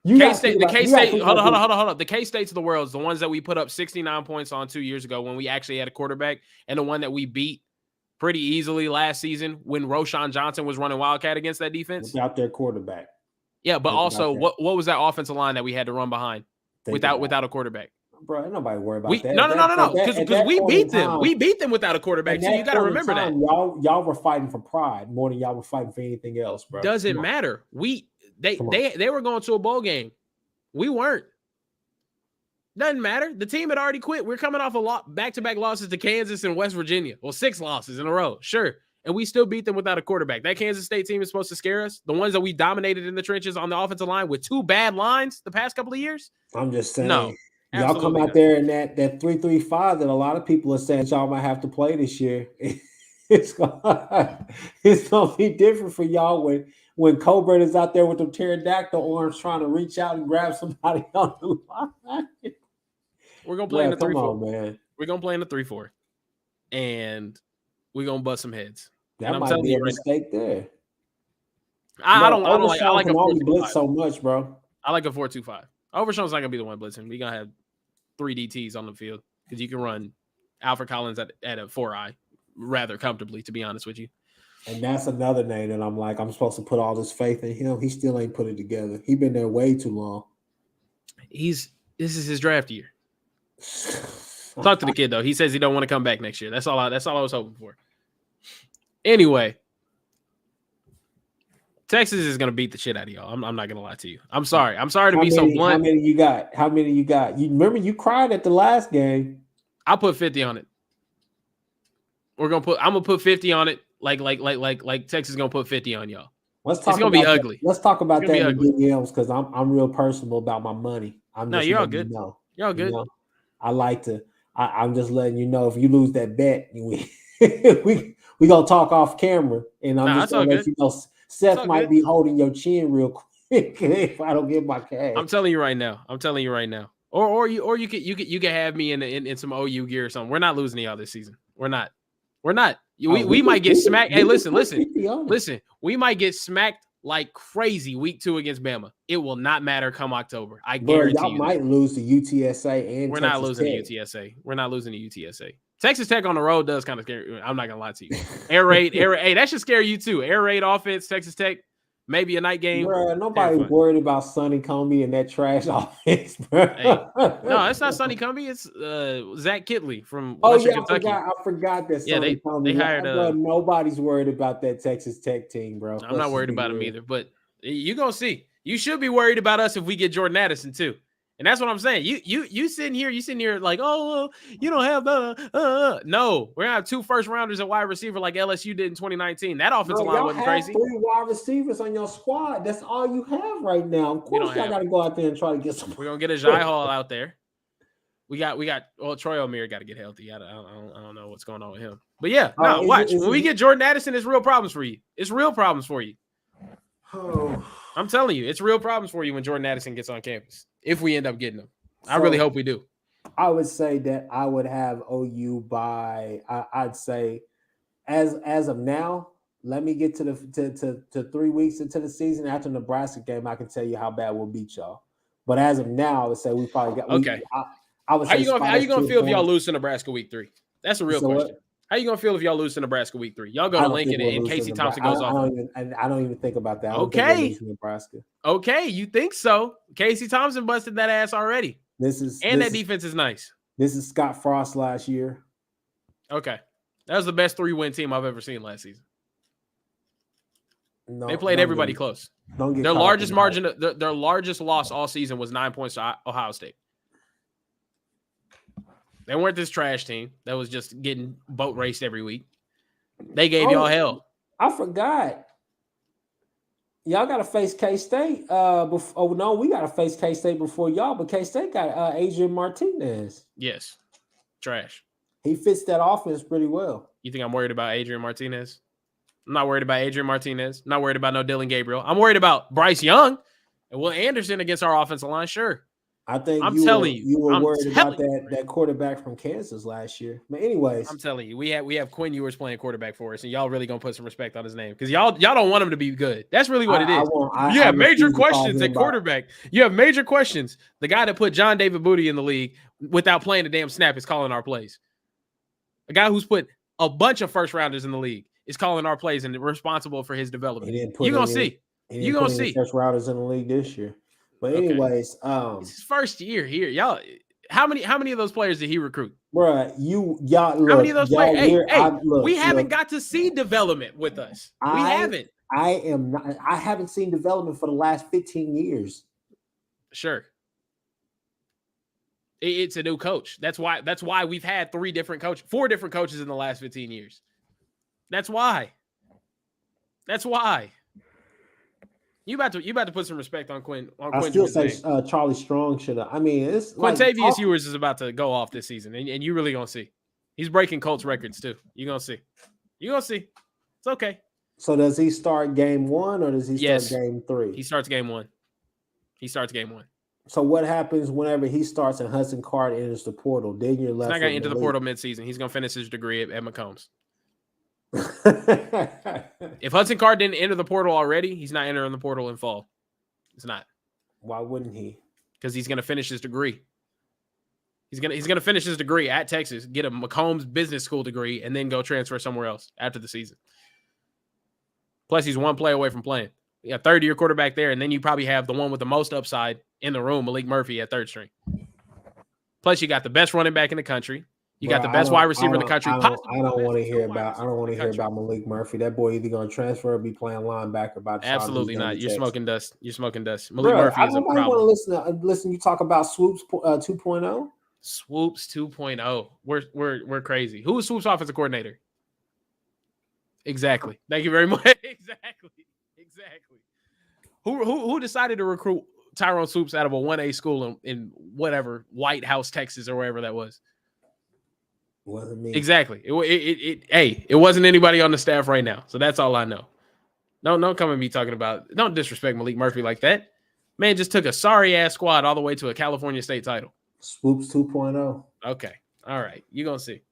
The K-State. Hold on. The K-States of the world is the ones that we put up 69 points on 2 years ago when we actually had a quarterback, and the one that we beat pretty easily last season when Roshan Johnson was running Wildcat against that defense. Without their quarterback. Yeah, but also what was that offensive line that we had to run behind without a quarterback? Bro, ain't nobody worried about that. No. Because we beat them. We beat them without a quarterback. So you got to remember that. Y'all were fighting for pride more than y'all were fighting for anything else, bro. Doesn't matter. They were going to a bowl game. We weren't. Doesn't matter. The team had already quit. We're coming off a lot back-to-back losses to Kansas and West Virginia. Well, 6 losses in a row. Sure. And we still beat them without a quarterback. That Kansas State team is supposed to scare us. The ones that we dominated in the trenches on the offensive line with 2 bad lines the past couple of years. I'm just saying. No. Y'all come out there in that 3-3-5 that a lot of people are saying y'all might have to play this year. It's gonna be different for y'all when Colbert is out there with them pterodactyl arms trying to reach out and grab somebody on the line. We're gonna play in the 3-4, man. We're gonna play in the 3-4, and we're gonna bust some heads. That might be a mistake there. I don't like. I like a 4-2-5. Blitz so much, bro. I like a 4-2-5. Overshown's not gonna be the one blitzing. We're gonna have 3 DTs on the field because you can run Alfred Collins at a 4-eye rather comfortably, to be honest with you. And that's another name that I'm like, I'm supposed to put all this faith in him. He still ain't put it together. He been there way too long. This is his draft year. Talk to the kid though. He says he don't want to come back next year. That's all I was hoping for. Anyway, Texas is gonna beat the shit out of y'all. I'm not gonna lie to you. I'm sorry. I'm sorry to be so blunt. How many you got? You remember you cried at the last game. I'll put 50 on it. I'm gonna put 50 on it. Like Texas is gonna put 50 on y'all. It's gonna be ugly. Let's talk about that in DMs because I'm real personal about my money. You're all good. You're all good. You know, I like to. I'm just letting you know if you lose that bet, we gonna talk off camera, and I'm just gonna let you know Seth might be holding your chin real quick if I don't get my cash. I'm telling you right now. Or you could have me in some OU gear or something. We're not losing to y'all this season. We're not. We might get smacked. Hey, listen. We might get smacked like crazy week 2 against Bama. It will not matter come October. I guarantee you. Y'all might lose to UTSA and we're Texas not losing Tech. to UTSA. We're not losing to UTSA. Texas Tech on the road does kind of scare you. I'm not gonna lie to you. Air raid. Hey, that should scare you too. Air raid offense, Texas Tech, maybe a night game. Bro, nobody's worried about Sonny Comey and that trash offense, bro. Hey, no, it's not Sonny Comey. It's Zach Kitley from Western Kentucky. I forgot that. Sonny Comey. They hired. Nobody's worried about that Texas Tech team, bro. I'm not worried about him either. But you gonna see. You should be worried about us if we get Jordan Addison too. And that's what I'm saying. You sitting here like, oh, you don't have no. We're gonna have 2 first-rounders at wide receiver like LSU did in 2019. That offensive line wasn't crazy. 3 wide receivers on your squad. That's all you have right now. Of course, y'all gotta go out there and try to get some. We're gonna get a Jai Hall out there. We got. Well, Troy O'Meara got to get healthy. I don't know what's going on with him. But yeah, watch. When we get Jordan Addison, it's real problems for you. It's real problems for you. Oh. I'm telling you, it's real problems for you when Jordan Addison gets on campus. If we end up getting him, I really hope we do. I would say that I would have OU by. I'd say, as of now, let me get to 3 weeks into the season. After the Nebraska game, I can tell you how bad we'll beat y'all. But as of now, I would say we probably got. Okay. I would say how you gonna feel if y'all lose to Nebraska week 3? That's a real question. How you gonna feel if y'all lose to Nebraska week 3? Y'all go I to don't think Lincoln we'll and lose to Casey Nebraska. Thompson goes off. I don't even think about that. I don't think we'll lose to Nebraska. Okay, you think so? Casey Thompson busted that ass already. That defense is nice. This is Scott Frost last year. Okay, that was the best 3-win team I've ever seen last season. No, they played everybody close. Their largest margin, their largest loss all season was 9 points to Ohio State. They weren't this trash team that was just getting boat raced every week. They gave y'all hell. I forgot. Y'all got to face K-State. We got to face K-State before y'all, but K-State got Adrian Martinez. Yes. Trash. He fits that offense pretty well. You think I'm worried about Adrian Martinez? I'm not worried about Adrian Martinez. I'm not worried about no Dylan Gabriel. I'm worried about Bryce Young and Will Anderson against our offensive line. Sure. I think you were worried about that quarterback from Kansas last year. But anyways, I'm telling you, we have Quinn Ewers playing quarterback for us, and y'all really gonna put some respect on his name because y'all don't want him to be good. That's really what it is. You have major questions at quarterback. You have major questions. The guy that put John David Booty in the league without playing a damn snap is calling our plays. A guy who's put a bunch of first rounders in the league is calling our plays and responsible for his development. You're gonna see. You're gonna see first rounders in the league this year. But anyways, it's his first year here. Y'all, how many of those players did he recruit? Bruh, y'all look, how many of those players? We haven't look, got to see development with us. We haven't. I haven't seen development for the last 15 years. Sure. It's a new coach. That's why we've had 4 different coaches in the last 15 years. That's why. You about to put some respect on Quinn. I still say Charlie Strong should have. I mean, it's Quintavious Ewers is about to go off this season, and you really gonna see. He's breaking Colts records too. You're gonna see. It's okay. So does he start game 1 or does he start game 3? He starts game 1. So what happens whenever he starts and Hudson Card enters the portal? Then you're left. He's not gonna enter the portal midseason. He's gonna finish his degree at McCombs. If Hudson Card didn't enter the portal already, he's not entering the portal in fall. It's not. Why wouldn't he? Because he's going to finish his degree. He's gonna finish his degree at Texas, get a McCombs Business School degree, and then go transfer somewhere else after the season. Plus, he's one play away from playing. You got third-year quarterback there, and then you probably have the one with the most upside in the room, Malik Murphy, at third string. Plus, you got the best running back in the country. You got the best wide receiver in the country. I don't want to hear about Malik Murphy. That boy either going to transfer or be playing linebacker. Absolutely not. You're smoking dust. Malik Murphy is a problem. I want to listen. You talk about Swoops 2.0. Swoops 2.0. We're crazy. Who is Swoops' offensive coordinator? Exactly. Thank you very much. Exactly. Who decided to recruit Tyrone Swoops out of a 1A school in whatever White House, Texas, or wherever that was? Wasn't me. Exactly. It wasn't anybody on the staff right now. So that's all I know. Don't come at me talking about. Don't disrespect Malik Murphy like that. Man just took a sorry ass squad all the way to a California state title. Swoops 2.0. Okay. All right. You're gonna see.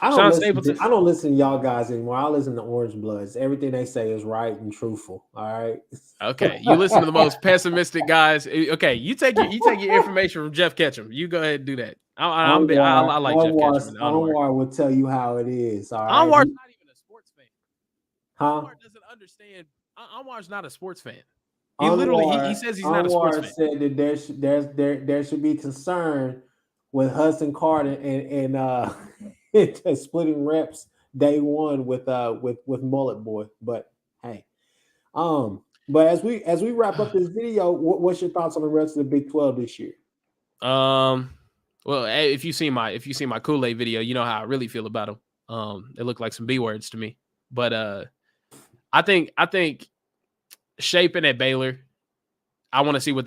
I don't listen to y'all guys anymore. I listen to Orange Bloods. Everything they say is right and truthful. All right. Okay. You listen to the most pessimistic guys. Okay. You take your information from Jeff Ketchum. You go ahead and do that. I like Jeff Ketchum. Anwar will tell you how it is. All right. Anwar's not even a sports fan. Huh? Anwar doesn't understand. Anwar's not a sports fan. He says he's not a sports fan. Said that there should be concern with Hudson Card and splitting reps day one with Mullet Boy. But hey, but as we wrap up this video, what's your thoughts on the rest of the Big 12 this year? Well, if you see my Kool-Aid video, you know how I really feel about them. They look like some B words to me. But I think Shapen at Baylor, I want to see what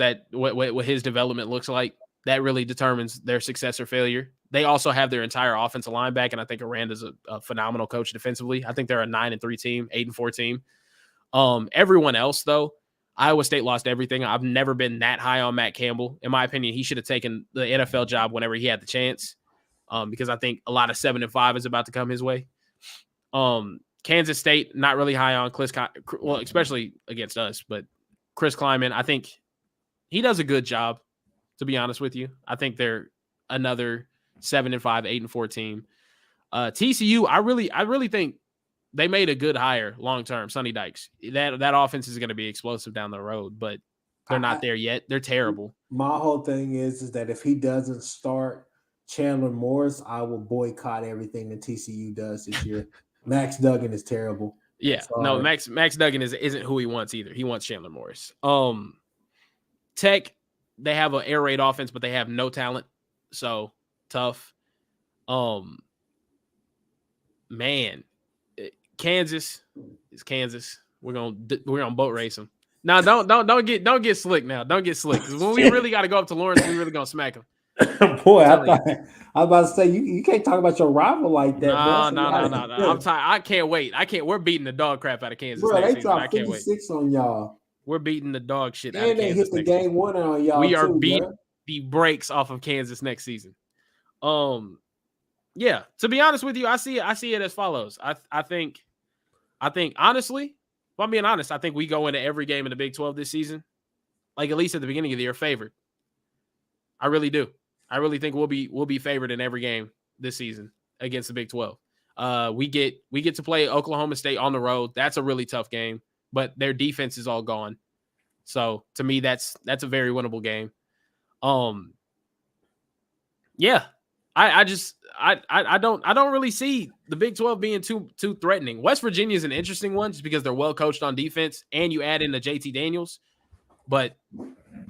his development looks like. That really determines their success or failure. They also have their entire offensive line back, and I think Aranda's a phenomenal coach defensively. I think they're a 9-3 team, 8-4 team. Everyone else, though, Iowa State lost everything. I've never been that high on Matt Campbell. In my opinion, he should have taken the NFL job whenever he had the chance, because I think a lot of 7-5 is about to come his way. Kansas State, not really high on well, especially against us, but Chris Kleiman, I think he does a good job, to be honest with you. I think they're another 7-5, 8-4 team. TCU, I really think they made a good hire long term. Sonny Dykes. That offense is going to be explosive down the road, but they're not there yet. They're terrible. My whole thing is that if he doesn't start Chandler Morris, I will boycott everything that TCU does this year. Max Duggan is terrible. Yeah, no, Max Duggan isn't who he wants either. He wants Chandler Morris. Tech, they have an air raid offense, but they have no talent, so tough. Man, Kansas is Kansas. We're gonna boat race them. Now, don't get slick now. Don't get slick, because when we really got to go up to Lawrence, we really gonna smack them. Boy, I was about to say you can't talk about your rival like that. No. I'm tired. I can't wait. We're beating the dog crap out of Kansas. Bro, they season. dropped 56 on y'all. We're beating the dog shit out and of Kansas. And they hit the game winner on y'all. We are beating the brakes off of Kansas next season. Yeah. To be honest with you, I see it as follows. I think honestly, if I'm being honest, I think we go into every game in the Big 12 this season, like at least at the beginning of the year, favored. I really do. I really think we'll be favored in every game this season against the Big 12. We get to play Oklahoma State on the road. That's a really tough game, but their defense is all gone. So to me, that's a very winnable game. Yeah. I don't really see the Big 12 being too threatening. West Virginia is an interesting one just because they're well coached on defense, and you add in the JT Daniels, but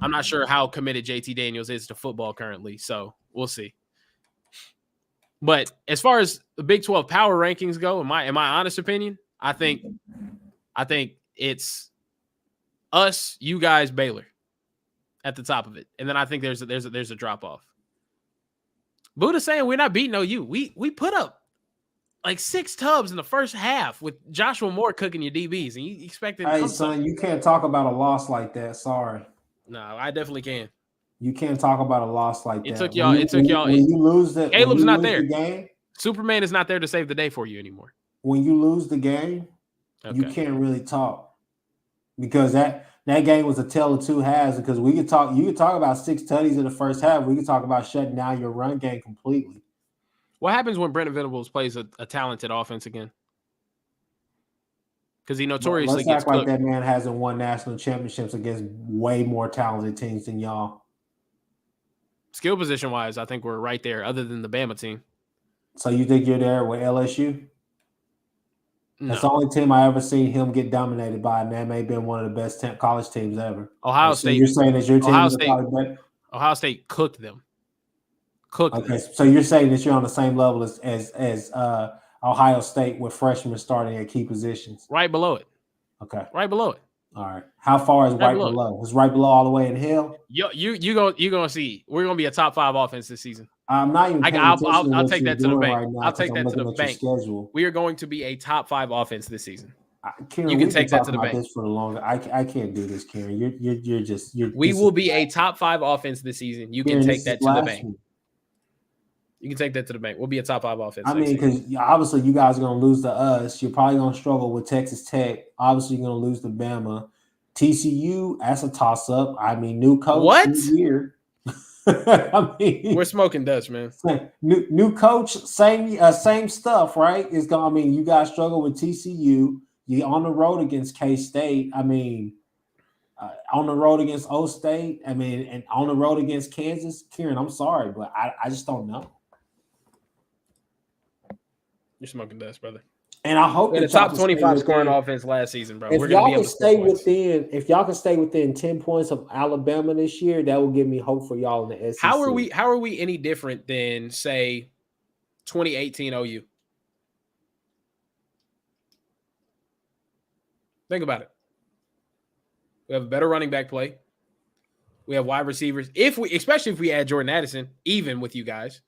I'm not sure how committed JT Daniels is to football currently, so we'll see. But as far as the Big 12 power rankings go, in my honest opinion, I think it's us, you guys, Baylor at the top of it, and then I think there's a drop off. Buddha's saying we're not beating OU. We put up like 6 tubs in the first half with Joshua Moore cooking your DBs, and you expected. Hey, son, you can't talk about a loss like that. Sorry. No, I definitely can. You can't talk about a loss like that. It took y'all. When you lose the Caleb's not there. The game, Superman is not there to save the day for you anymore. When you lose the game, you can't really talk, because that game was a tale of two halves. Because you could talk about 6 tutties in the first half. We could talk about shutting down your run game completely. What happens when Brenton Venables plays a talented offense again? Because he notoriously gets act like that man hasn't won national championships against way more talented teams than y'all. Skill position wise, I think we're right there, other than the Bama team. So you think you're there with LSU? No. That's the only team I ever seen him get dominated by, and that may have been one of the best college teams ever. Ohio State. So you're saying that your team Ohio State cooked them. Okay, so you're saying that you're on the same level as Ohio State with freshmen starting at key positions. Right below it. Okay. Right below it. All right. How far is right below? Is right below all the way in hell? You gonna see. We're gonna be a top 5 offense this season. I'm not even. I'll take that to the bank. Right, I'll take that to the bank. We are going to be a top 5 offense this season. Kieran, you can take that to the bank. This for the longer. I can't do this, Kieran. You're. We will be a top 5 offense this season. You can take that to the bank. You can take that to the bank. We'll be a top 5 offense. I mean, because obviously you guys are going to lose to us. You're probably going to struggle with Texas Tech. Obviously, you're going to lose to Bama. TCU, that's a toss-up. I mean, new coach. What? New year. I mean, we're smoking Dutch, man. New coach, same stuff, right? You guys struggle with TCU. You're on the road against K-State. I mean, on the road against O State. I mean, and on the road against Kansas. Kieran, I'm sorry, but I just don't know. You're smoking dust, brother. And I hope we had a top 25 scoring offense last season, bro. If y'all can stay within 10 points of Alabama this year, that will give me hope for y'all in the SEC. How are we any different than, say, 2018 OU? Think about it. We have a better running back play. We have wide receivers. Especially if we add Jordan Addison, even with you guys.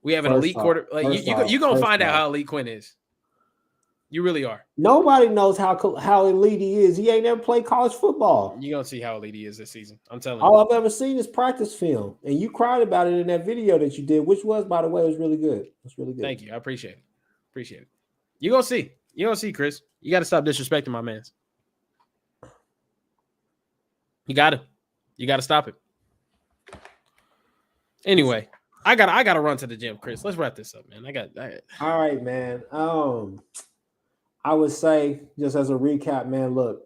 We have an elite quarter. Like you're gonna find out how elite Quinn is. You really are. Nobody knows how elite he is. He ain't never played college football. You're gonna see how elite he is this season. I'm telling you. All I've ever seen is practice film, and you cried about it in that video that you did, which was, by the way, was really good. It's really good. Thank you. I appreciate it. You're gonna see. You're gonna see, Chris. You got to stop disrespecting my mans. You got to stop it. Anyway. I gotta run to the gym, Chris. Let's wrap this up, man. All right, man. I would say just as a recap, man. Look,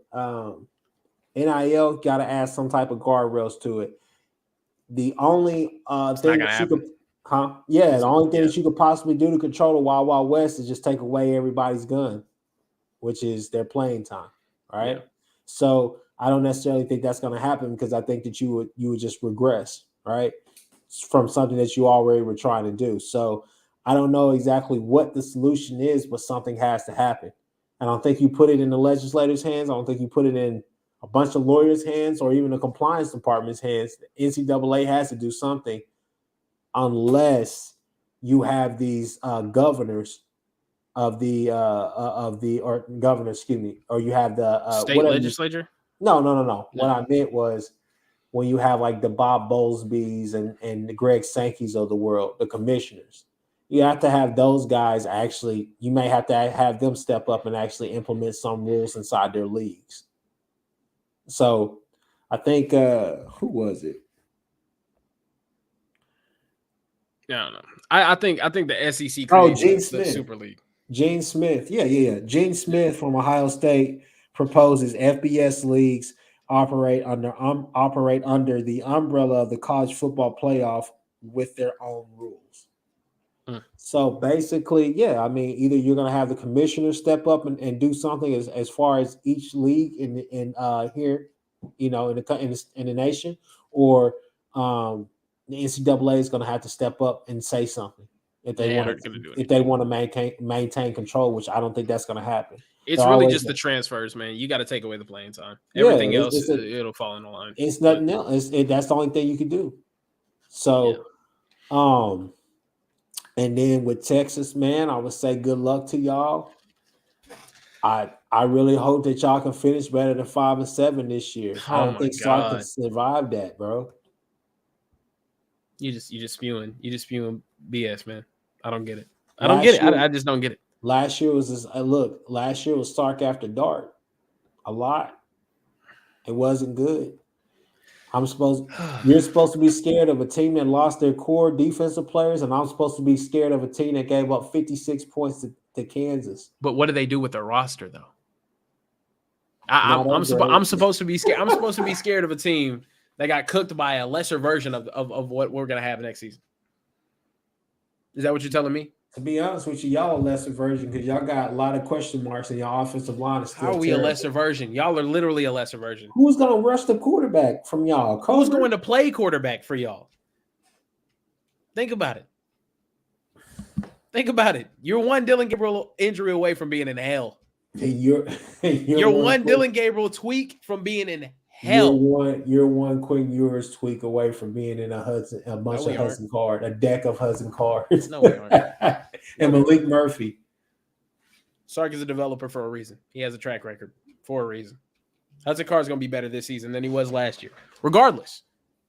NIL got to add some type of guardrails to it. The only thing that you could, the only thing that you could possibly do to control the Wild Wild West is just take away everybody's gun, which is their playing time. All right. Yeah. So I don't necessarily think that's going to happen because I think that you would just regress, right, from something that you already were trying to do. So I don't know exactly what the solution is, but something has to happen. I don't think you put it in the legislators' hands. I don't think you put it in a bunch of lawyers' hands or even the compliance department's hands. The NCAA has to do something unless you have these governors or you have the state legislature. No. What I meant was when you have like the Bob Bowlesbys and the Greg Sankeys of the world, the commissioners. You have to have those guys actually. You may have to have them step up and actually implement some rules inside their leagues. So, I think who was it? I don't know. I think the SEC created the Super League. Gene Smith. Yeah. Gene Smith from Ohio State proposes FBS leagues operate under the umbrella of the college football playoff with their own rules. So basically, yeah, I mean, either you're going to have the commissioner step up and do something as far as each league in here, in the nation, or the NCAA is going to have to step up and say something if they want to maintain control, which I don't think that's going to happen. It's really just the transfers, man. You got to take away the playing time. Everything else, it'll fall in the line. It's nothing else. That's the only thing you can do. So, and then with Texas, man, I would say good luck to y'all. I really hope that y'all can finish better than 5-7 this year. I don't think Sark can survive that, bro. You just spewing BS, man. I don't get it. I just don't get it. Last year was last year was Sark after dark. A lot. It wasn't good. You're supposed to be scared of a team that lost their core defensive players, and I'm supposed to be scared of a team that gave up 56 points to Kansas. But what do they do with their roster, though? I'm supposed to be scared. I'm supposed to be scared of a team that got cooked by a lesser version of what we're gonna have next season. Is that what you're telling me? To be honest with you, y'all a lesser version because y'all got a lot of question marks and your offensive line is still How are we terrible. A lesser version? Y'all are literally a lesser version. Who's going to rush the quarterback from y'all? Who's going to play quarterback for y'all? Think about it. You're one Dylan Gabriel injury away from being in hell. You're one Dylan Gabriel tweak from being in hell. You're one Quinn Ewers tweak away from being in a bunch of Hudson cards, a deck of Hudson cards. No, we aren't. And Malik Murphy. Sark is a developer for a reason. He has a track record for a reason. Hudson Card is going to be better this season than he was last year, regardless.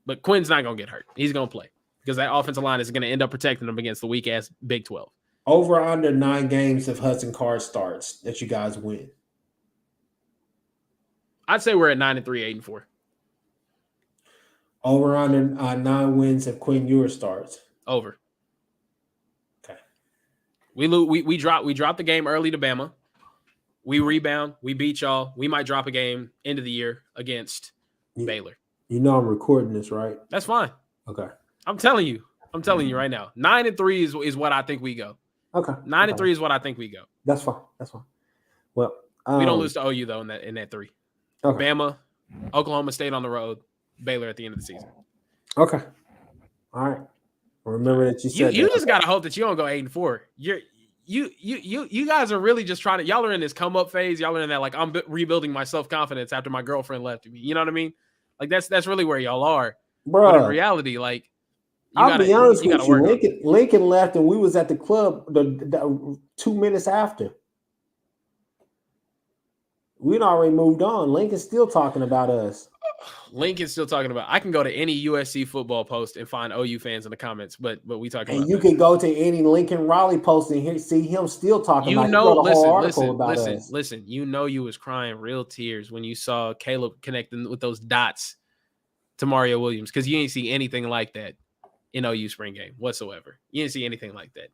But Quinn's not going to get hurt. He's going to play because that offensive line is going to end up protecting him against the weak-ass Big 12. Over under 9 games if Hudson Card starts that you guys win. I'd say we're at 9-3, 8-4. Over under 9 wins if Quinn Ewers starts. Over. Okay. We drop the game early to Bama. We rebound. We beat y'all. We might drop a game end of the year against Baylor. You know I'm recording this, right? That's fine. Okay. I'm telling you right now. 9-3 is what I think we go. Okay. 9-3 is what I think we go. That's fine. Well, we don't lose to OU though in that 3. Okay. Bama, Oklahoma State on the road, Baylor at the end of the season. Okay. All right. Remember that you said you just gotta hope that you don't go 8-4. You guys are really just trying to. Y'all are in this come up phase. Y'all are in that like I'm rebuilding my self confidence after my girlfriend left me. You know what I mean? Like that's really where y'all are. Bro, but in reality, like I'll be honest with you, Lincoln left and we was at the club the 2 minutes after. We'd already moved on. Lincoln's still talking about us. Lincoln's still talking about. I can go to any USC football post and find OU fans in the comments, but we talking. And you can go to any Lincoln Raleigh post and see him still talking about. Listen. You know you was crying real tears when you saw Caleb connecting with those dots to Mario Williams because you ain't see anything like that in OU spring game whatsoever. You didn't see anything like that.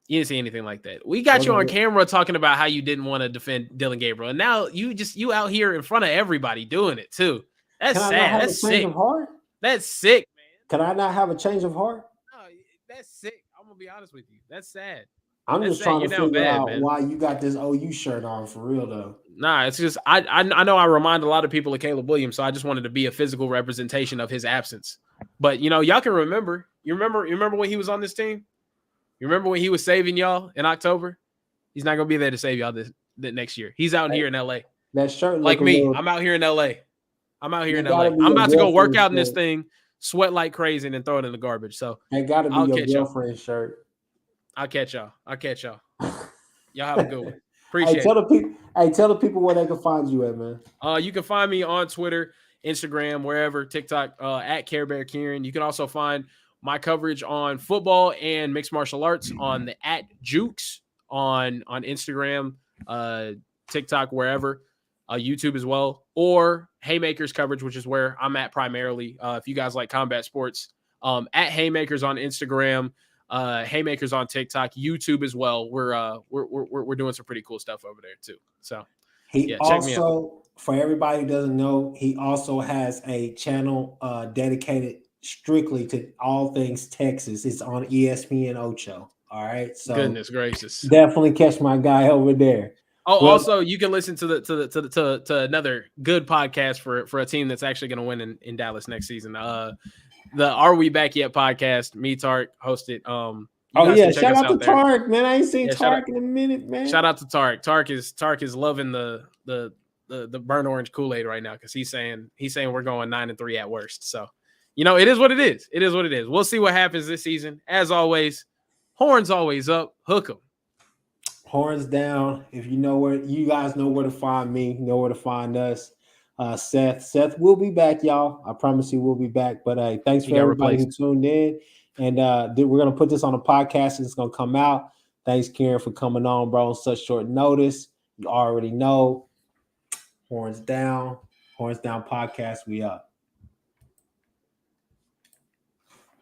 You didn't see anything like that. We got you on camera talking about how you didn't want to defend Dylan Gabriel, and now you out here in front of everybody doing it too. That's sad. That's sick. Of heart? That's sick, man. Can I not have a change of heart? No, that's sick. I'm gonna be honest with you. That's sad. I'm just trying to figure out why you got this OU shirt on for real though. Nah, it's just I know I remind a lot of people of Caleb Williams, so I just wanted to be a physical representation of his absence. But y'all can remember. You remember when he was on this team? You remember when he was saving y'all in October? He's not gonna be there to save y'all this next year. He's out here in LA. That shirt like me. I'm out here in LA. I'm about to go work out in this thing, sweat like crazy, and then throw it in the garbage. So it gotta be your girlfriend's shirt. I'll catch y'all. Y'all have a good one. Appreciate it. Tell the people where they can find you at, man. You can find me on Twitter, Instagram, wherever, TikTok, at Care Bear Kieran. You can also find my coverage on football and mixed martial arts on the @Jukes on Instagram, TikTok, wherever, YouTube as well, or Haymakers coverage, which is where I'm at primarily. If you guys like combat sports, at Haymakers on Instagram, Haymakers on TikTok, YouTube as well. We're doing some pretty cool stuff over there too. So check me out. For everybody who doesn't know, he also has a channel dedicated strictly to all things Texas. It's on ESPN Ocho. All right. So goodness gracious. Definitely catch my guy over there. Oh, well, also you can listen to another good podcast for a team that's actually going to win in Dallas next season. The Are We Back Yet podcast, me, Tark, hosted. Shout out to Tark, man. I ain't seen Tark in a minute, man. Shout out to Tark. Tark is loving the burnt orange Kool-Aid right now because he's saying we're going 9-3 at worst. So, it is what it is. It is what it is. We'll see what happens this season. As always, horns always up. Hook 'em. Horns down. If you guys know where to find me, you know where to find us. Seth will be back, y'all. I promise he will be back. But thanks for everybody who tuned in. And we're gonna put this on a podcast and it's gonna come out. Thanks, Kieran, for coming on, bro, on such short notice. You already know. Horns down podcast. We up.